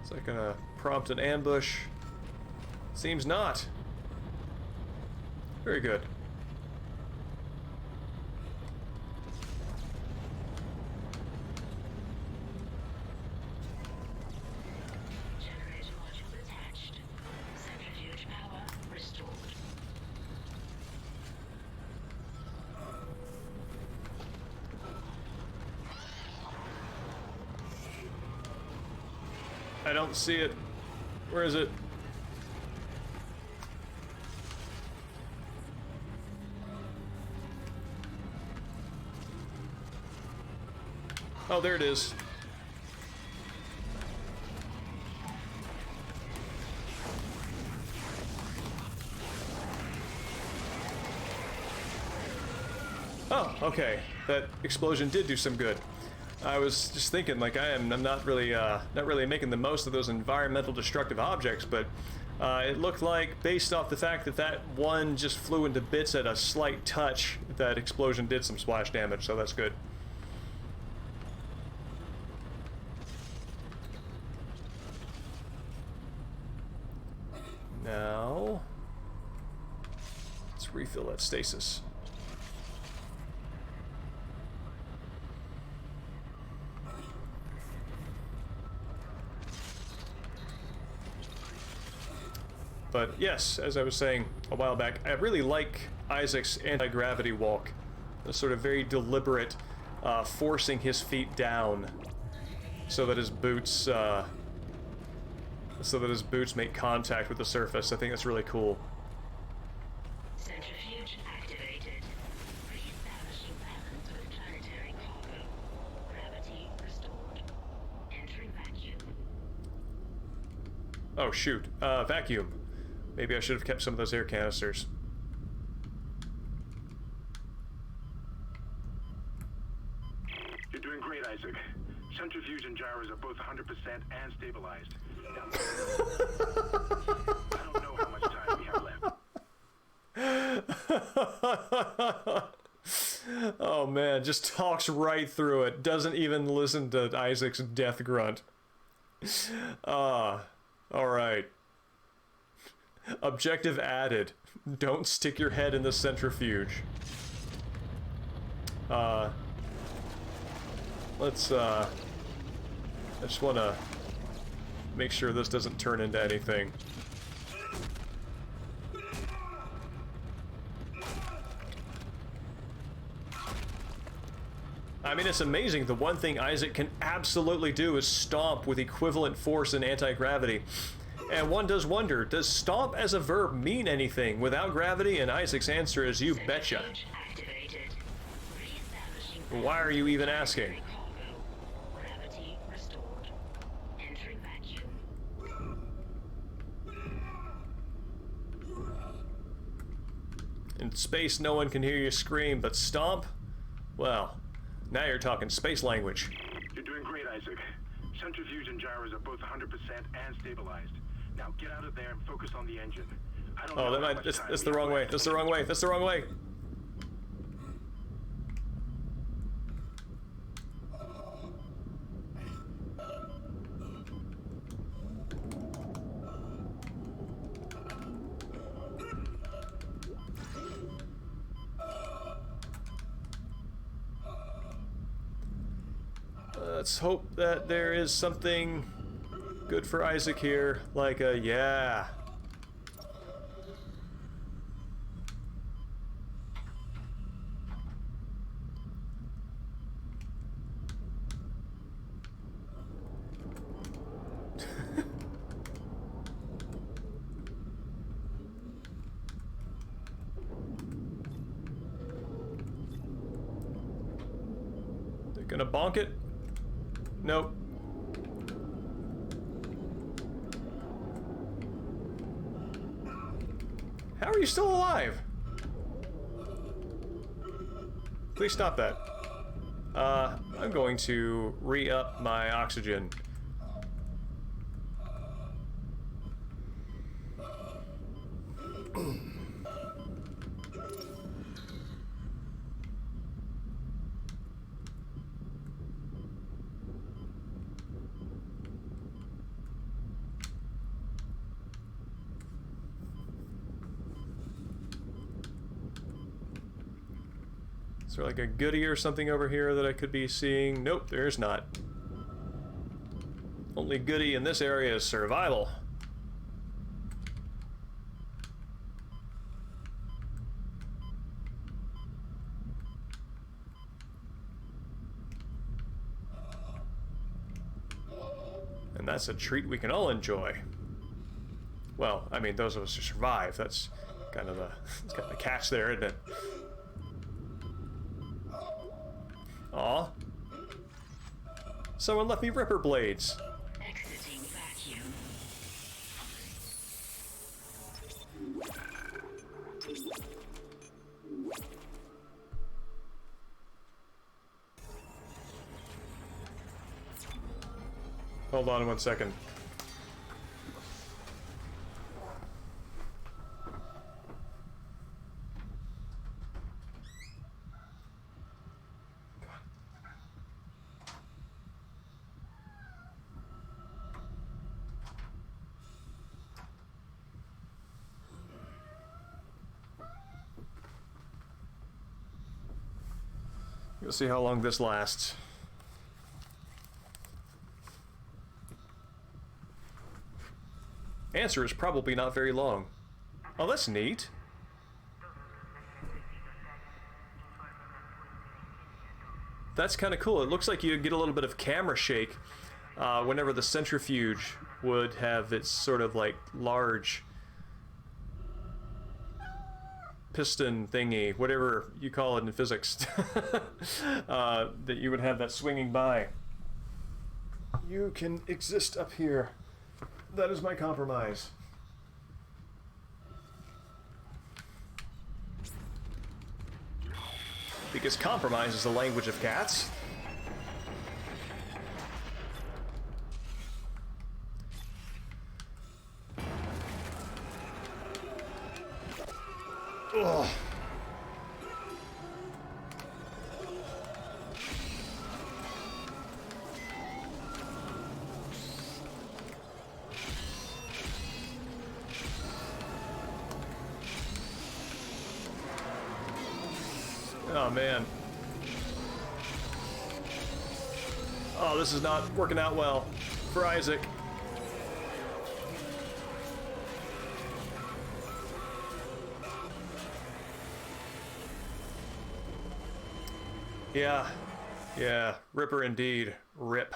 Is that gonna prompt an ambush? Seems not. Very good. Generator module attached. Centrifuge power restored. I don't see it. Where is it? Oh, there it is. Oh, okay. That explosion did do some good. I was just thinking, like, I'm not really making the most of those environmental destructive objects, but it looked like, based off the fact that that one just flew into bits at a slight touch, that explosion did some splash damage, so that's good. Now, let's refill that stasis. But yes, as I was saying a while back, I really like Isaac's anti-gravity walk. The sort of very deliberate forcing his feet down so that his boots make contact with the surface. I think that's really cool. Centrifuge activated. Reestablishing balance with planetary cargo. Gravity restored. Entering vacuum. Oh shoot, vacuum. Maybe I should have kept some of those air canisters. Centrifuge and gyros are both 100% and stabilized. Now, I don't know how much time we have left. Oh man, just talks right through it. Doesn't even listen to Isaac's death grunt. Alright. Objective added. Don't stick your head in the centrifuge. Let's, I just want to make sure this doesn't turn into anything. I mean, it's amazing. The one thing Isaac can absolutely do is stomp with equivalent force and anti-gravity. And one does wonder, does stomp as a verb mean anything without gravity? And Isaac's answer is, you betcha. Why are you even asking? Gravity restored. Entering vacuum. In space, no one can hear you scream, but stomp? Well, now you're talking space language. You're doing great, Isaac. Centrifuge and gyros are both 100% and stabilized. Now get out of there and focus on the engine. I don't know Oh, how much time that's we the have wrong way. left. That's the wrong way. That's the wrong way. Let's hope that there is something good for Isaac here, like a yeah. They're gonna bonk it? Nope. How are you still alive? Please stop that. I'm going to re-up my oxygen. Is there like a goodie or something over here that I could be seeing? Nope, there's not. Only goodie in this area is survival. And that's a treat we can all enjoy. Well, I mean, those of us who survive, that's kind of the catch there, isn't it? Aw. Someone left me ripper blades. Exiting vacuum. Hold on 1 second. We'll see how long this lasts. Answer is probably not very long. Oh, that's neat. That's kind of cool. It looks like you get a little bit of camera shake whenever the centrifuge would have its sort of like large piston thingy, whatever you call it in physics, that you would have that swinging by. You can exist up here. That is my compromise. Because compromise is the language of cats. Ugh. Oh, man. Oh, this is not working out well for Isaac. Yeah. Yeah. Ripper indeed. Rip.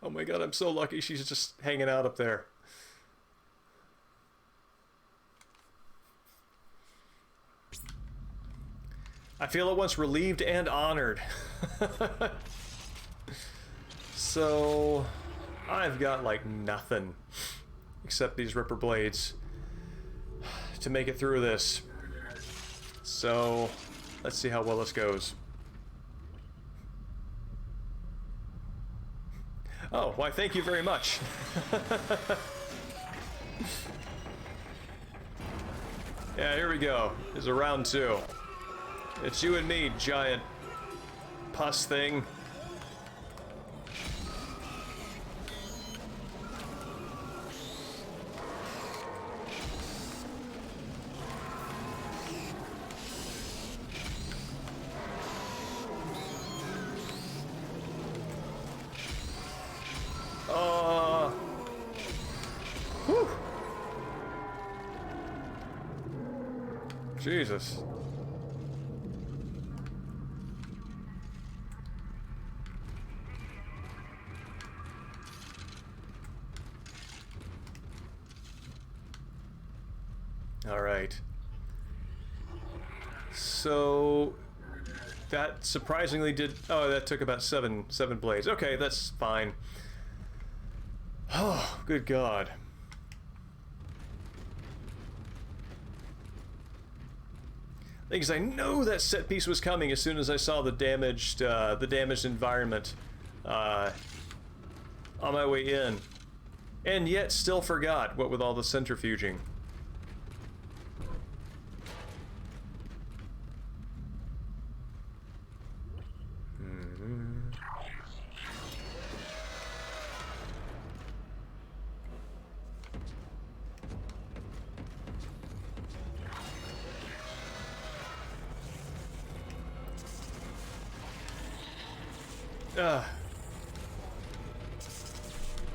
Oh my god, I'm so lucky she's just hanging out up there. I feel at once relieved and honored. So, I've got like nothing except these Ripper blades to make it through this. So, let's see how well this goes. Oh, why thank you very much. Yeah, here we go. This is a round 2. It's you and me, giant pus thing. Whew. Jesus. All right. So that surprisingly did. Oh, that took about seven blades. Okay, that's fine. Oh, good God. Because I know that set piece was coming as soon as I saw the damaged environment on my way in, and yet still forgot what with all the centrifuging.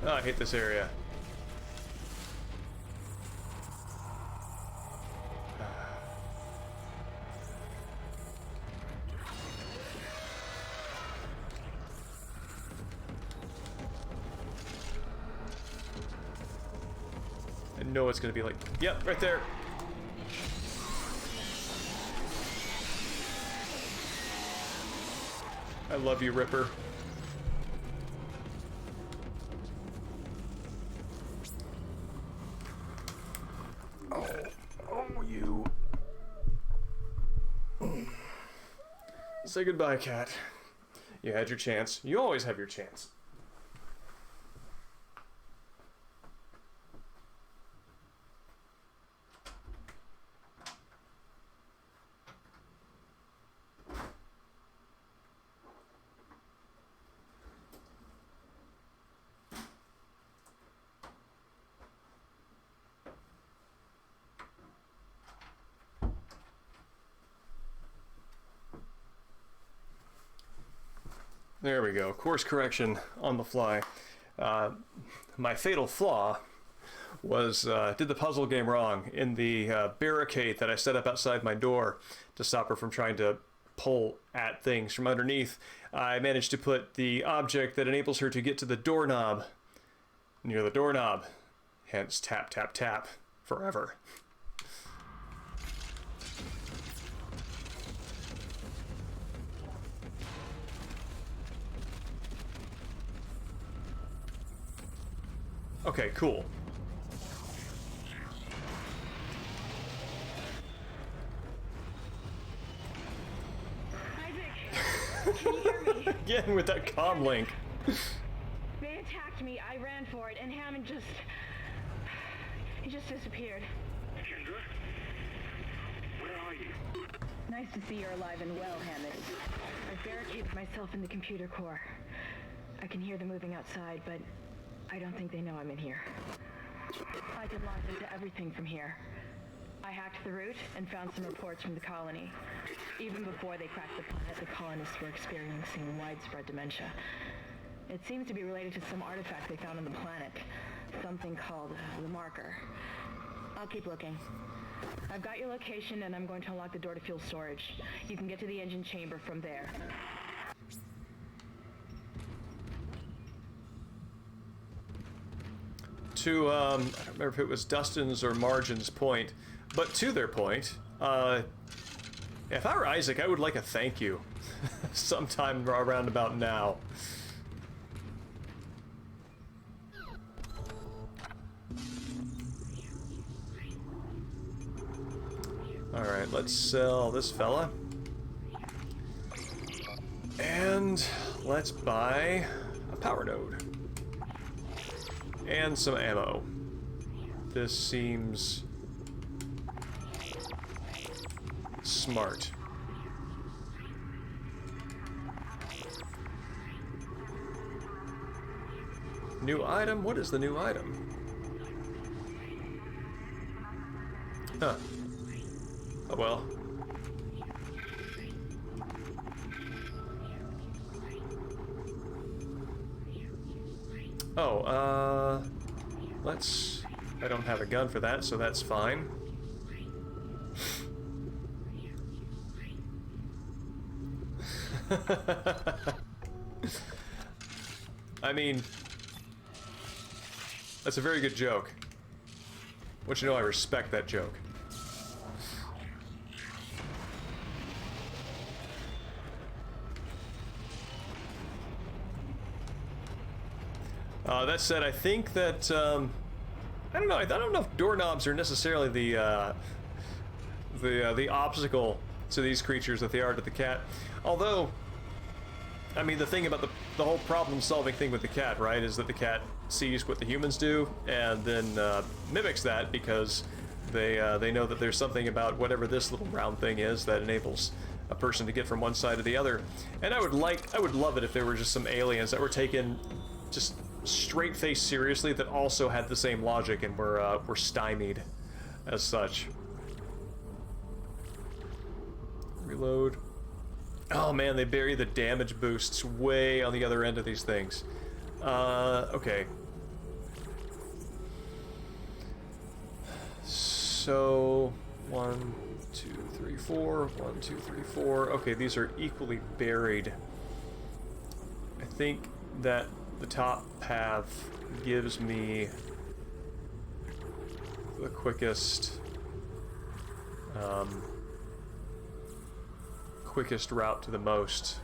Oh, I hate this area. I know it's gonna be like, yep, right there. I love you, Ripper. Oh, you. Say goodbye, cat. You had your chance. You always have your chance. There we go. Course correction on the fly. My fatal flaw was did the puzzle game wrong in the barricade that I set up outside my door to stop her from trying to pull at things from underneath. I managed to put the object that enables her to get to the doorknob near the doorknob. Hence tap, tap, tap forever. Okay, cool. Isaac, can you hear me? Again with that comm link. They attacked me, I ran for it, and Hammond just... He just disappeared. Kendra? Where are you? Nice to see you're alive and well, Hammond. I've barricaded myself in the computer core. I can hear them moving outside, but I don't think they know I'm in here. I can launch into everything from here. I hacked the route and found some reports from the colony. Even before they cracked the planet, the colonists were experiencing widespread dementia. It seems to be related to some artifact they found on the planet. Something called the marker. I'll keep looking. I've got your location and I'm going to unlock the door to fuel storage. You can get to the engine chamber from there. To, I don't remember if it was Dustin's or Margin's point, but to their point, if I were Isaac, I would like a thank you sometime around about now. Alright, let's sell this fella. And let's buy a power node. And some ammo. This seems smart. New item? What is the new item? Huh. Oh well. Oh, let's... I don't have a gun for that, so that's fine. I mean... That's a very good joke. Want you to know I respect that joke. That said, I think that, I don't know. I don't know if doorknobs are necessarily the obstacle to these creatures that they are to the cat. Although, I mean, the thing about the whole problem-solving thing with the cat, right, is that the cat sees what the humans do and then mimics that because they know that there's something about whatever this little round thing is that enables a person to get from one side to the other. And I would love it if there were just some aliens that were taken just straight-faced seriously that also had the same logic and were stymied as such. Reload. Oh man, they bury the damage boosts way on the other end of these things. Okay. So, 1, 2, 3, 4. 1, 2, 3, 4. Okay, these are equally buried. I think that the top path gives me the quickest route to the most.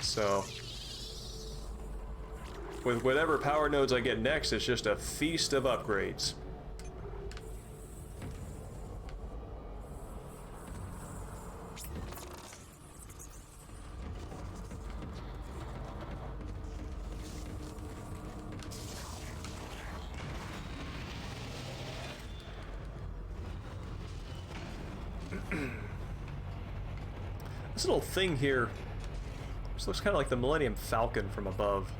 So with whatever power nodes I get next, it's just a feast of upgrades. This little thing here, this looks kind of like the Millennium Falcon from above.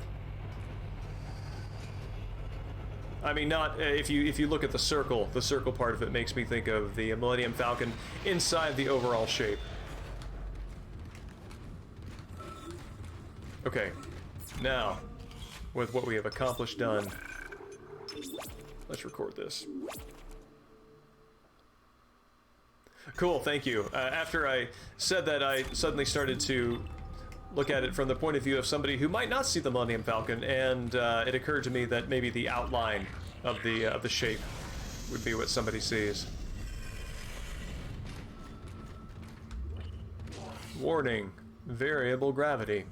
I mean, not if you look at the circle part of it makes me think of the Millennium Falcon inside the overall shape. Okay, now with what we have accomplished done, let's record this. Cool, thank you. After I said that, I suddenly started to look at it from the point of view of somebody who might not see the Millennium Falcon, and it occurred to me that maybe the outline of the shape would be what somebody sees. Warning: variable gravity.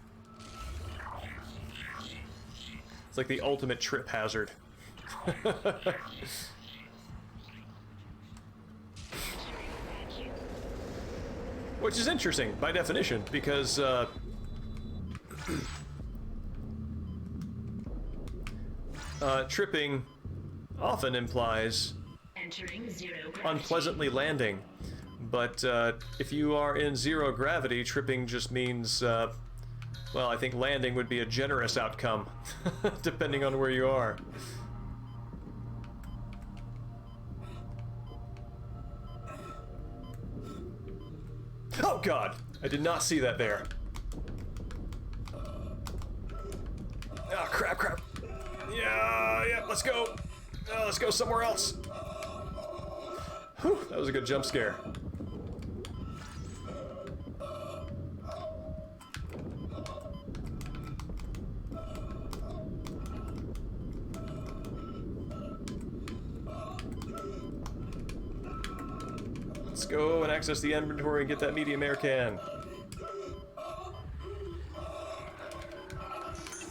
It's like the ultimate trip hazard. Which is interesting, by definition, because, tripping often implies Entering zero gravity. unpleasantly landing. But if you are in zero gravity, tripping just means, well, I think landing would be a generous outcome, depending on where you are. Oh god! I did not see that there. Ah, crap, crap. Yeah, let's go. Let's go somewhere else. Whew, that was a good jump scare. Let's go and access the inventory and get that medium air can.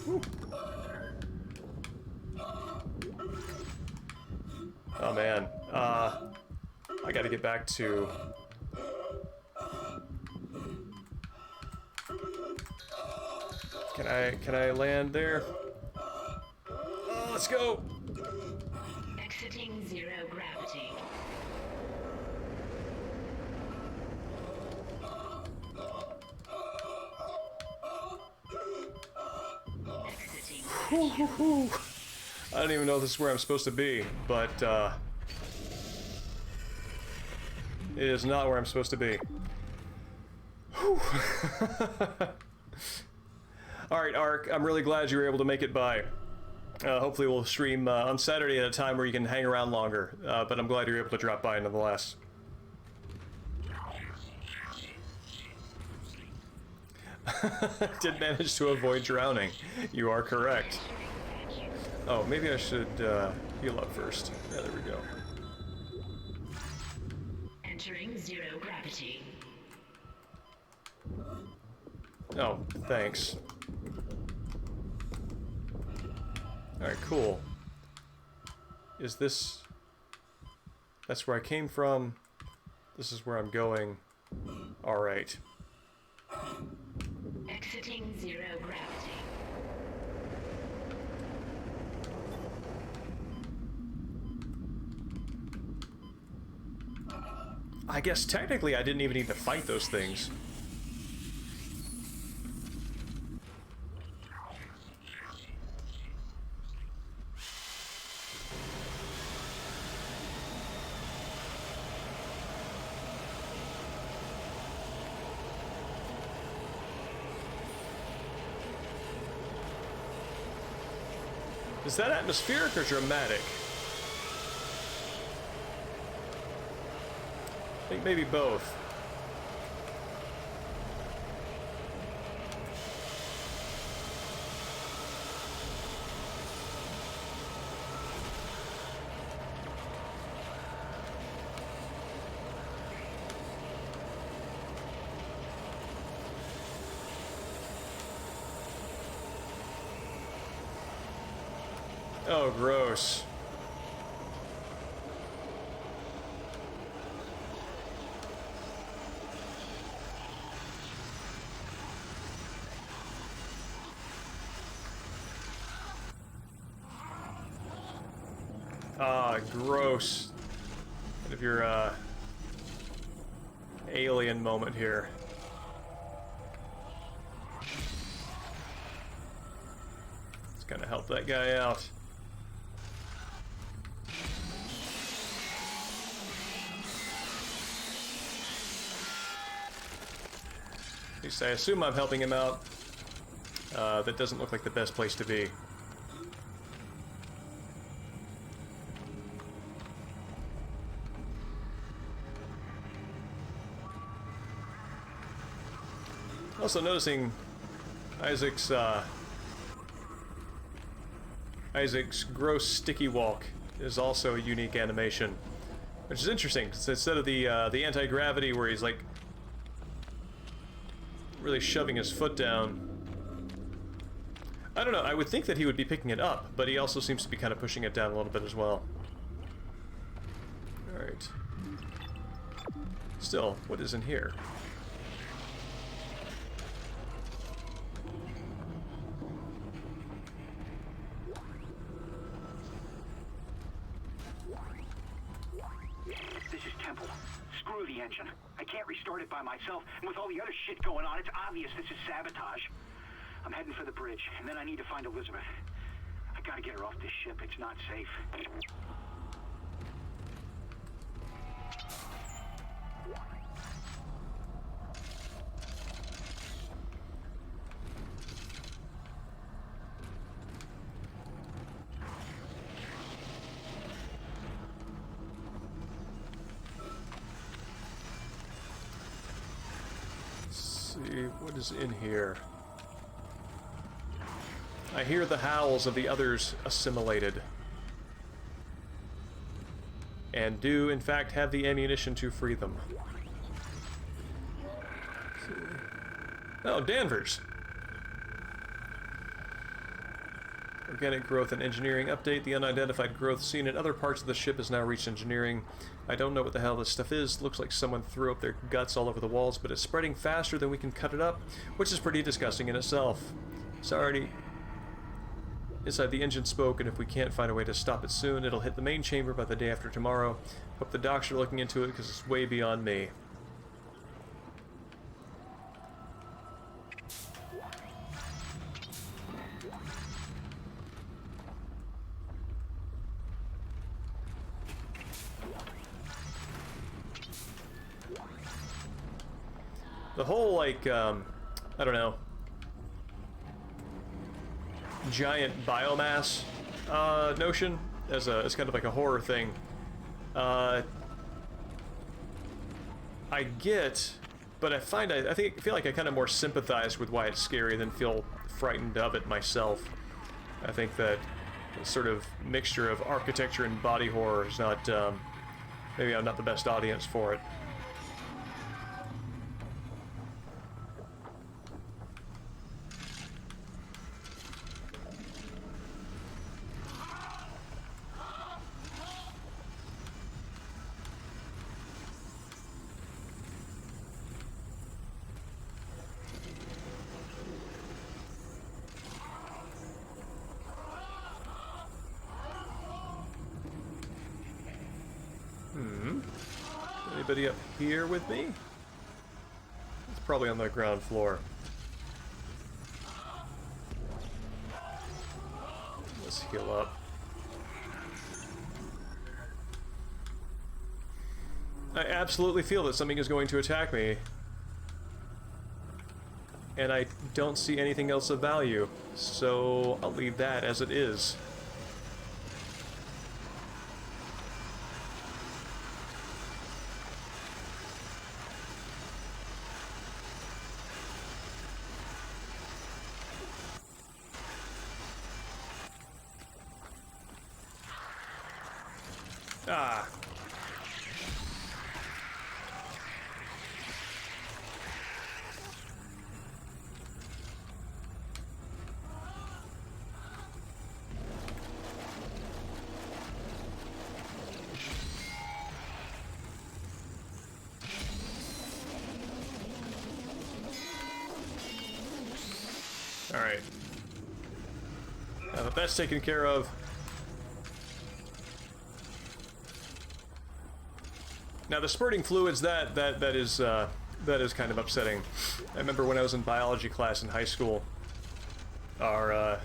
Whew. Oh man, I gotta get back to... Can I land there? Let's go! Exiting zero gravity. Exiting. I don't even know if this is where I'm supposed to be, but it is not where I'm supposed to be. Alright, Ark, I'm really glad you were able to make it by. Hopefully we'll stream on Saturday at a time where you can hang around longer, but I'm glad you're able to drop by nonetheless. Did manage to avoid drowning. You are correct. Oh, maybe I should heal up first. Yeah, there we go. Entering zero gravity. Oh, thanks. Alright, cool. Is this... That's where I came from. This is where I'm going. Alright. Exiting zero gravity. I guess technically I didn't even need to fight those things. Is that atmospheric or dramatic? I think maybe both. Oh, gross. Ah, gross. Kind of your, alien moment here. Let's kind of help that guy out. At least I assume I'm helping him out. That doesn't look like the best place to be. Also noticing Isaac's gross sticky walk is also a unique animation, which is interesting because instead of the anti-gravity where he's like really shoving his foot down, I don't know, I would think that he would be picking it up, but he also seems to be kind of pushing it down a little bit as well. Alright. Still, what is in here? Screw the engine. I can't restart it by myself, and with all the other shit going on, it's obvious this is sabotage. I'm heading for the bridge, and then I need to find Elizabeth. I gotta get her off this ship. It's not safe. See what is in here. I hear the howls of the others assimilated, and do in fact have the ammunition to free them. Oh, Danvers. Organic growth and engineering update. The unidentified growth seen in other parts of the ship has now reached engineering. I don't know what the hell this stuff is. Looks like someone threw up their guts all over the walls, but it's spreading faster than we can cut it up, which is pretty disgusting in itself. It's already inside the engine spoke, and if we can't find a way to stop it soon, it'll hit the main chamber by the day after tomorrow. Hope the docs are looking into it, because it's way beyond me. The whole, like, I don't know, giant biomass notion as kind of like a horror thing, I get, but I feel like I kind of more sympathize with why it's scary than feel frightened of it myself. I think that sort of mixture of architecture and body horror is not, maybe I'm not the best audience for it. Anybody up here with me? It's probably on the ground floor. Let's heal up. I absolutely feel that something is going to attack me, and I don't see anything else of value, so I'll leave that as it is. Ah. All right. Now that that's taken care of, now the spurting fluids, that is kind of upsetting. I remember when I was in biology class in high school, our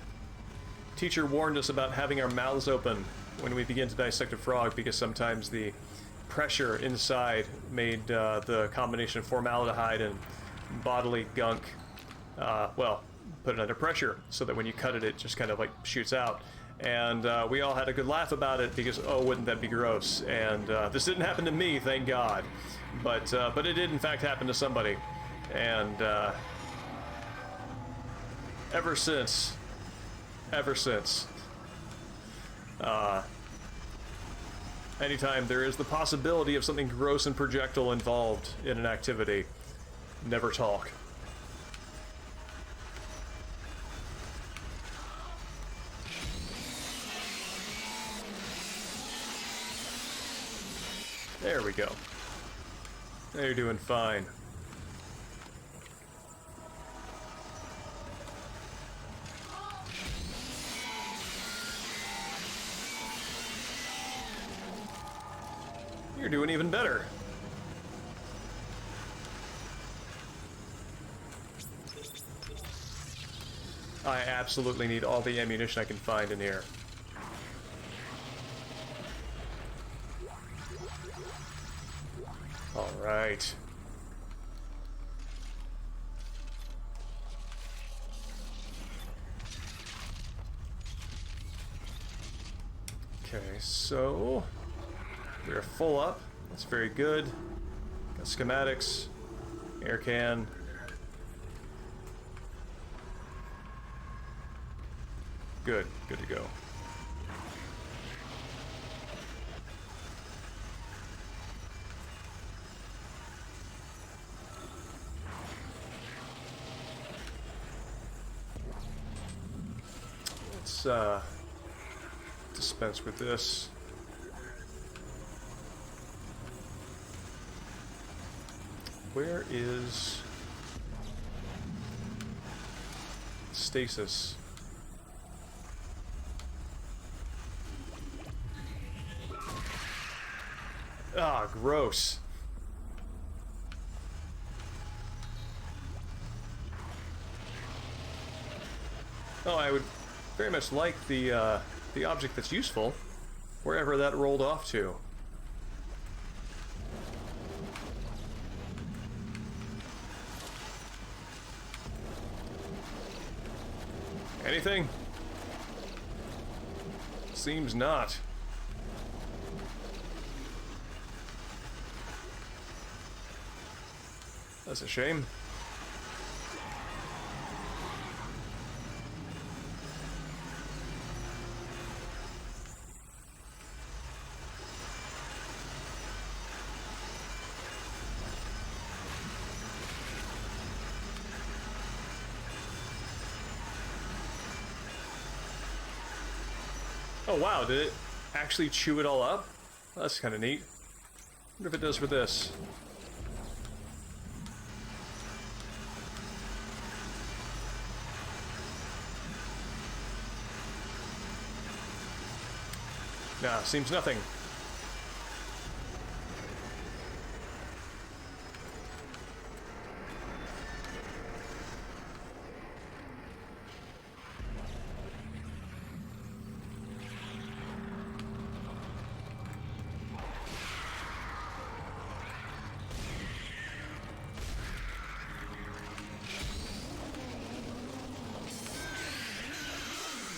teacher warned us about having our mouths open when we begin to dissect a frog, because sometimes the pressure inside made the combination of formaldehyde and bodily gunk, well, put it under pressure, so that when you cut it, it just kind of like shoots out. And we all had a good laugh about it because, oh, wouldn't that be gross? And this didn't happen to me, thank God. But it did in fact happen to somebody. And ever since, anytime there is the possibility of something gross and projectile involved in an activity, never talk. There we go. You're doing fine. You're doing even better. I absolutely need all the ammunition I can find in here. All right. Okay, so we are full up. That's very good. Got schematics, air can. Good, good to go. Let's dispense with this. Where is stasis? Ah, gross. Oh, I would very much like the object that's useful, wherever that rolled off to. Anything? Seems not. That's a shame. Oh wow, did it actually chew it all up? That's kind of neat. Wonder if it does for this. Nah, seems nothing.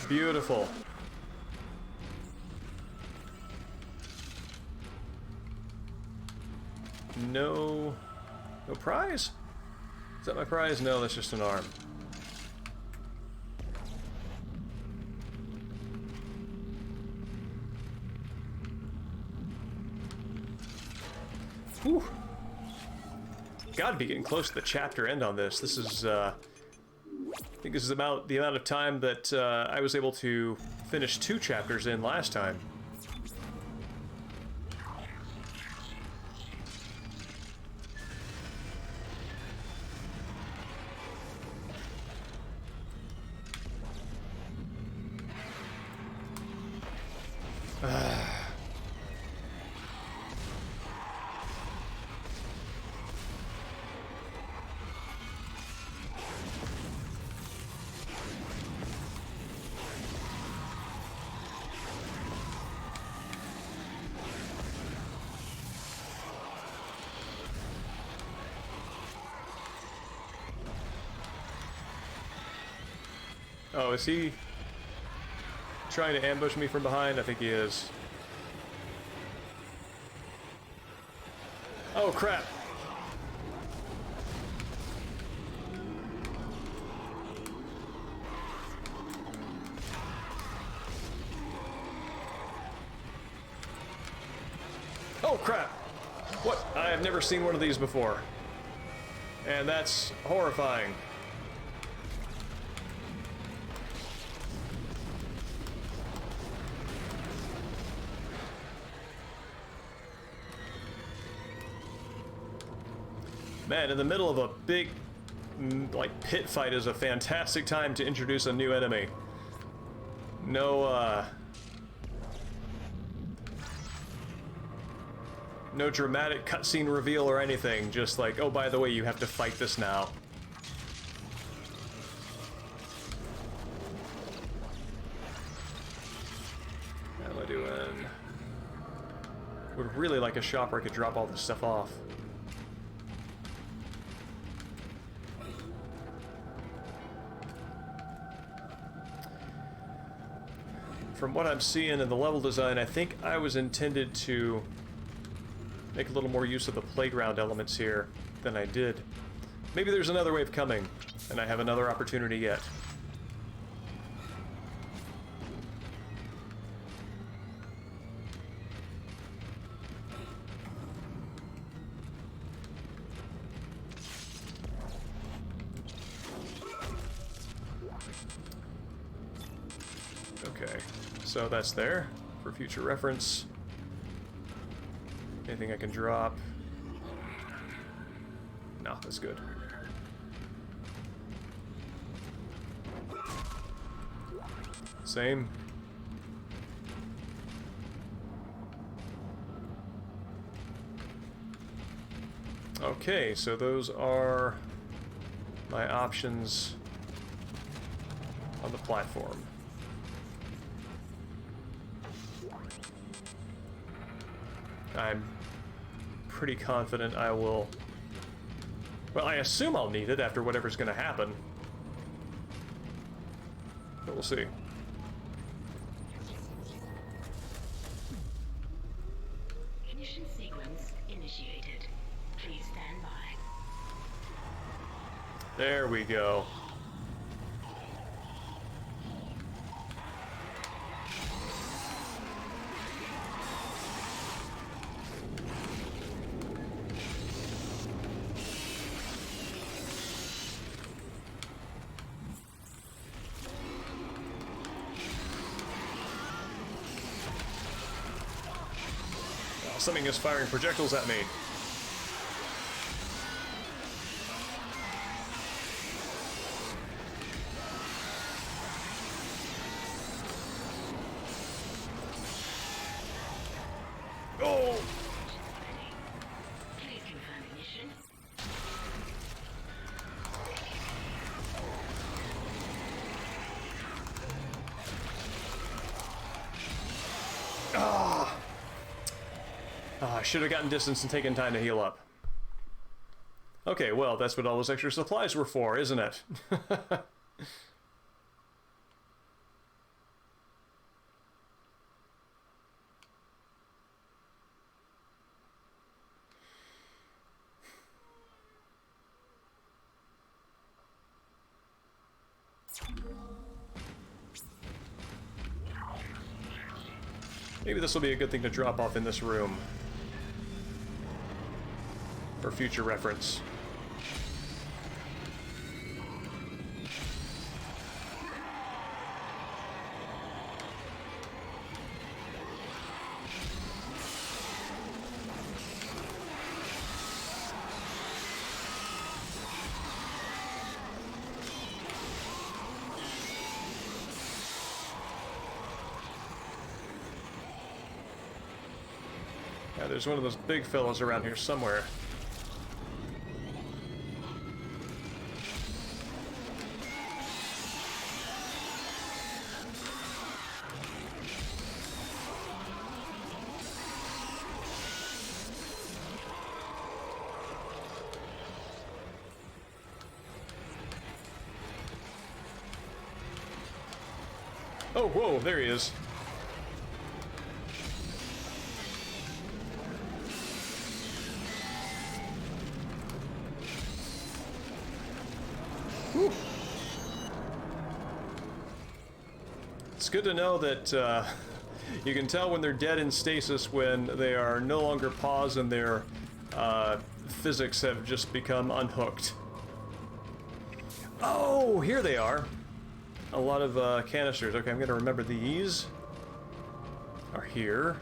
Beautiful. No prize? Is that my prize? No, that's just an arm. Whew. Gotta be getting close to the chapter end on this. This is, I think this is about the amount of time that I was able to finish 2 chapters in last time. Oh, is he trying to ambush me from behind? I think he is. Oh, crap. Oh, crap. What? I have never seen one of these before. And that's horrifying. Man, in the middle of a big, like, pit fight is a fantastic time to introduce a new enemy. No dramatic cutscene reveal or anything, just like, oh, by the way, you have to fight this now. Would really like a shop where I could drop all this stuff off. From what I'm seeing in the level design, I think I was intended to make a little more use of the playground elements here than I did. Maybe there's another wave coming, and I have another opportunity yet. Okay, so that's there for future reference. Anything I can drop? No, that's good. Same. Okay, so those are my options on the platform. I'm pretty confident I will... Well, I assume I'll need it after whatever's going to happen. But we'll see. Ignition sequence initiated. Please stand by. There we go. Something is firing projectiles at me. Oh! Please confirm ignition. I should have gotten distance and taken time to heal up. Okay, well, that's what all those extra supplies were for, isn't it? Maybe this will be a good thing to drop off in this room for future reference. Yeah, there's one of those big fellows around here somewhere. Oh, whoa, there he is. Whew. It's good to know that you can tell when they're dead in stasis when they are no longer paused and their physics have just become unhooked. Oh, here they are. A lot of canisters. Okay, I'm going to remember these are here.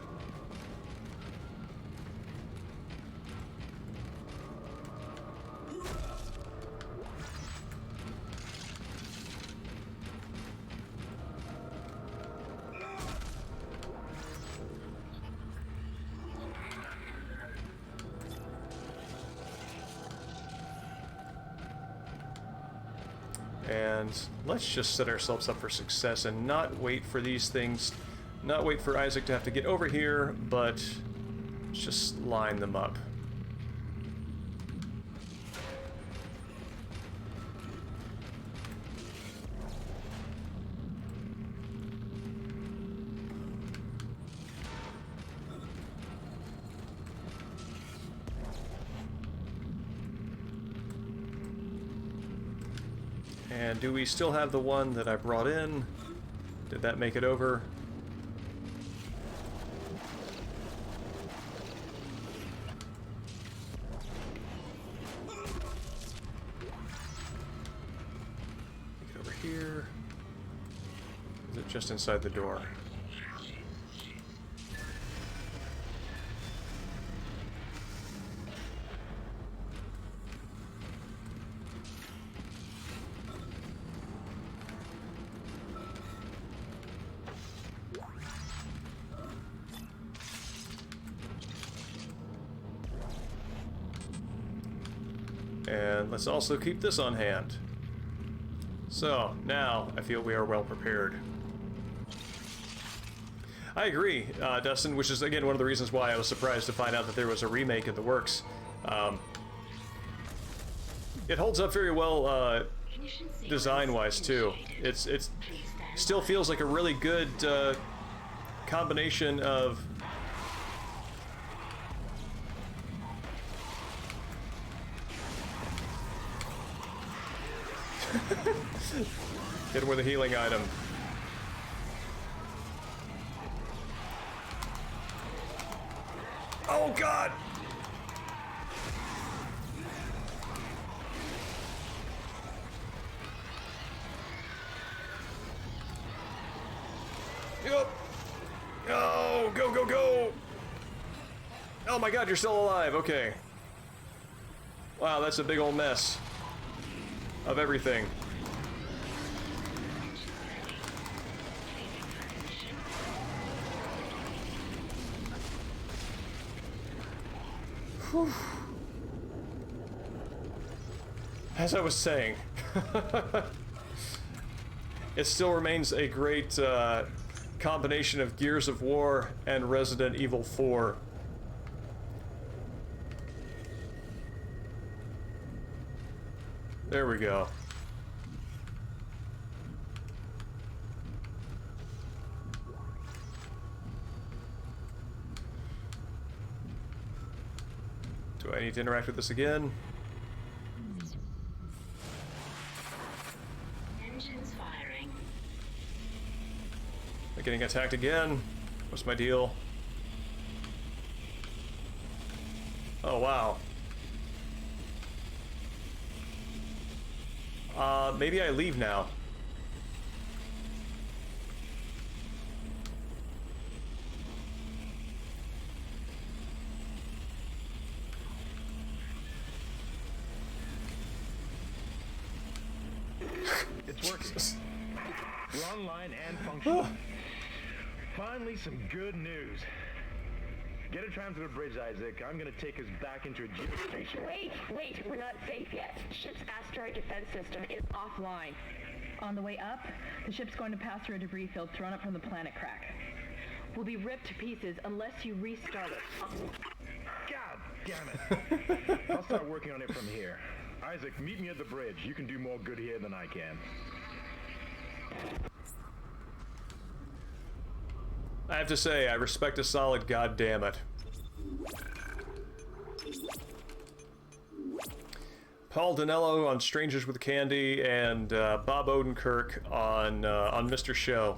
And let's just set ourselves up for success and not wait for these things, not wait for Isaac to have to get over here, but Let's just line them up. And do we still have the one that I brought in? Did that make it over? Make it over here. Is it just inside the door? And let's also keep this on hand. So, now I feel we are well prepared. I agree, Dustin, which is, again, one of the reasons why I was surprised to find out that there was a remake in the works. It holds up very well design-wise, too. It's still feels like a really good combination of... Hit him with a healing item. Oh God! Yep. Oh, go, go, go! Oh my God, you're still alive. Okay. Wow, that's a big old mess of everything. Whew. As I was saying, it still remains a great combination of Gears of War and Resident Evil 4. There we go. Do I need to interact with this again? Engines firing. Am I getting attacked again? What's my deal? Oh, wow. Maybe I leave now. It's working. We're online and functional. Finally, some good news. Get a tram to the bridge, Isaac. I'm gonna take us back into a geostation. Wait, we're not safe yet. Ship's asteroid defense system is offline. On the way up, the ship's going to pass through a debris field thrown up from the planet crack. We'll be ripped to pieces unless you restart it. God damn it. I'll start working on it from here. Isaac, meet me at the bridge. You can do more good here than I can. I have to say, I respect a solid goddammit. Paul Danello on Strangers with Candy and Bob Odenkirk on Mr. Show.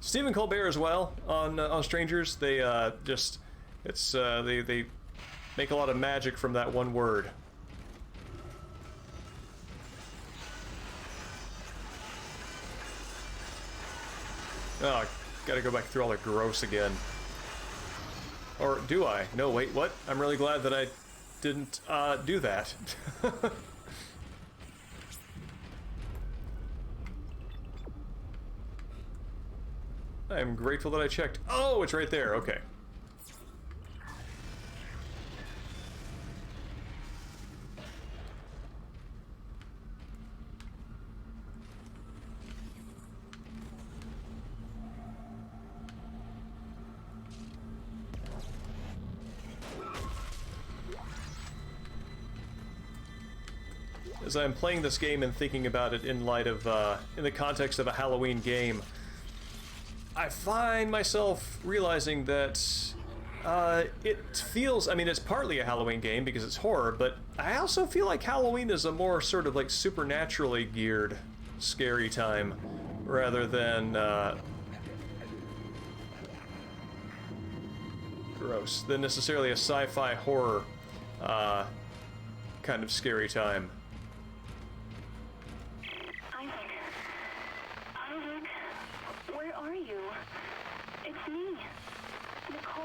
Stephen Colbert as well on Strangers. They they make a lot of magic from that one word. Oh, gotta go back through all the gross again. Or do I? No, wait, what? I'm really glad that I didn't do that. I'm grateful that I checked. Oh, it's right there. Okay. as I'm playing this game and thinking about it in light of, in the context of a Halloween game, I find myself realizing that it feels, I mean, it's partly a Halloween game because it's horror, but I also feel like Halloween is a more sort of like supernaturally geared scary time rather than, gross, than necessarily a sci-fi horror kind of scary time. Isaac, where are you? It's me, Nicole.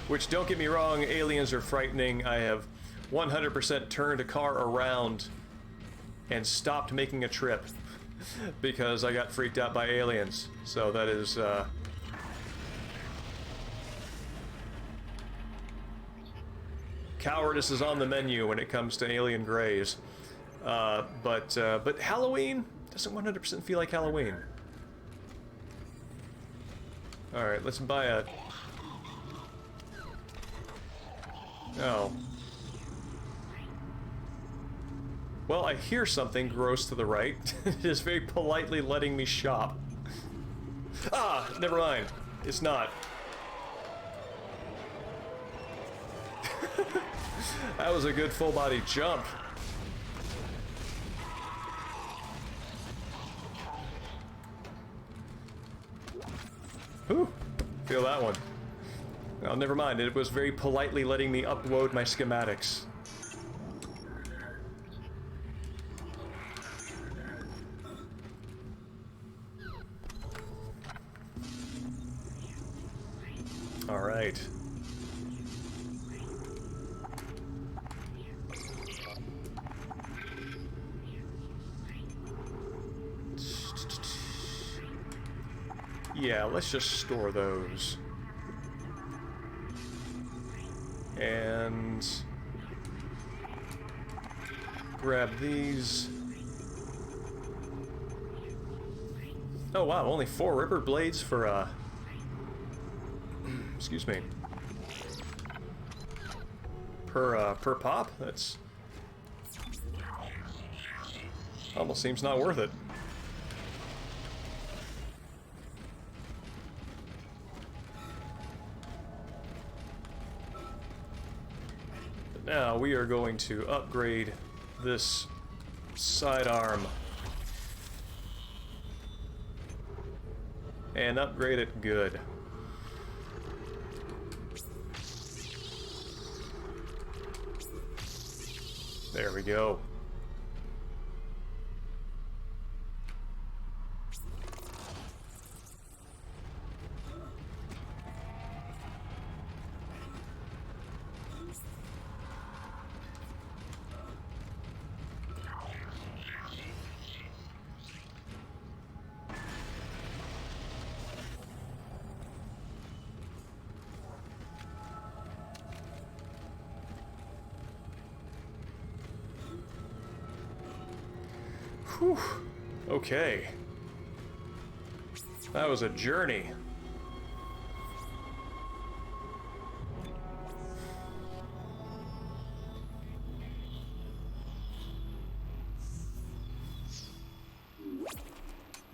Which, don't get me wrong, aliens are frightening. I have 100% turned a car around and stopped making a trip because I got freaked out by aliens. So that is, cowardice is on the menu when it comes to alien greys. But Halloween doesn't 100% feel like Halloween. Alright, let's buy a... Oh. Well, I hear something gross to the right. It is very politely letting me shop. Ah, never mind. It's not. That was a good full body jump. Whew. Feel that one. Well, never mind. It was very politely letting me upload my schematics. All right. Yeah, let's just store those. And grab these. Oh wow, only 4 ripper blades for excuse me. Per pop? That's almost seems not worth it. Now we are going to upgrade this sidearm and upgrade it good. There we go. Whew. Okay. That was a journey.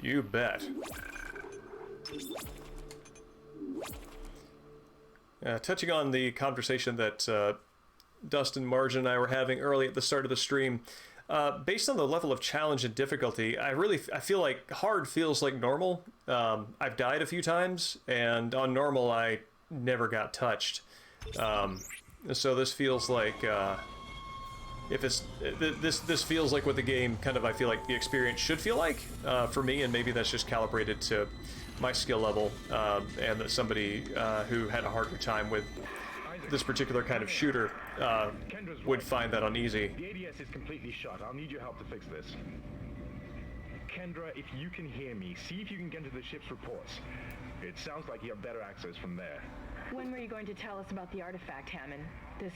You bet. Touching on the conversation that Dustin, Margin, and I were having early at the start of the stream, based on the level of challenge and difficulty, I feel like hard feels like normal. I've died a few times, and on normal I never got touched. So this feels like if it's this feels like what the game kind of, I feel like the experience should feel like for me, and maybe that's just calibrated to my skill level, and that somebody who had a harder time with this particular kind of shooter would find that uneasy. The ADS is completely shut. I'll need your help to fix this. Kendra, if you can hear me, see if you can get into the ship's reports. It sounds like you have better access from there. When were you going to tell us about the artifact, Hammond? This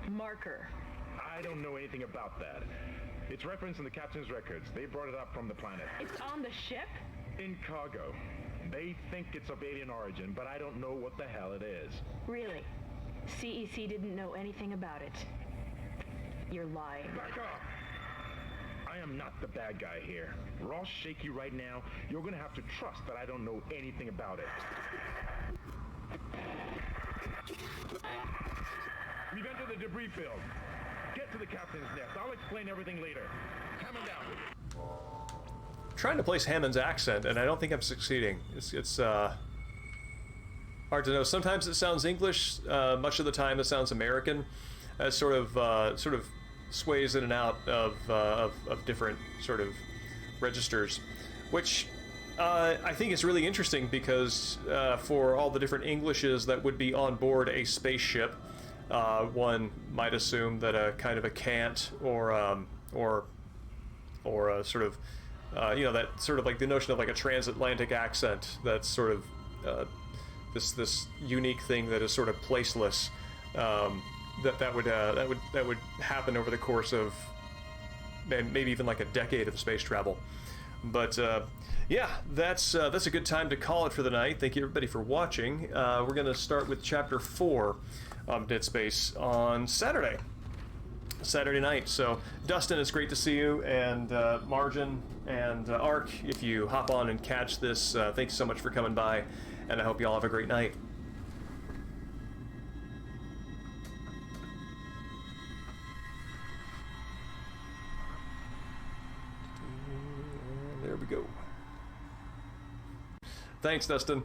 marker? I don't know anything about that. It's referenced in the captain's records. They brought it up from the planet. It's on the ship? In cargo. They think it's of alien origin, but I don't know what the hell it is. Really? CEC didn't know anything about it. You're lying. Back off! I am not the bad guy here. We're all shaky right now. You're gonna have to trust that I don't know anything about it. We've entered the debris field. Get to the captain's nest. I'll explain everything later. Hammond out. Trying to place Hammond's accent, and I don't think I'm succeeding. It's hard to know. Sometimes it sounds English. Much of the time, it sounds American. It sort of sways in and out of different sort of registers, which I think is really interesting because for all the different Englishes that would be on board a spaceship, one might assume that a kind of a cant or a sort of that sort of like the notion of like a transatlantic accent, that's sort of this unique thing that is sort of placeless, that would happen over the course of maybe even like a decade of space travel. But yeah, that's a good time to call it for the night. Thank you everybody for watching. We're gonna start with chapter 4 of Dead Space on Saturday night. So Dustin, it's great to see you, and Margin and Ark, if you hop on and catch this, thanks so much for coming by, and I hope you all have a great night. There we go. Thanks, Dustin.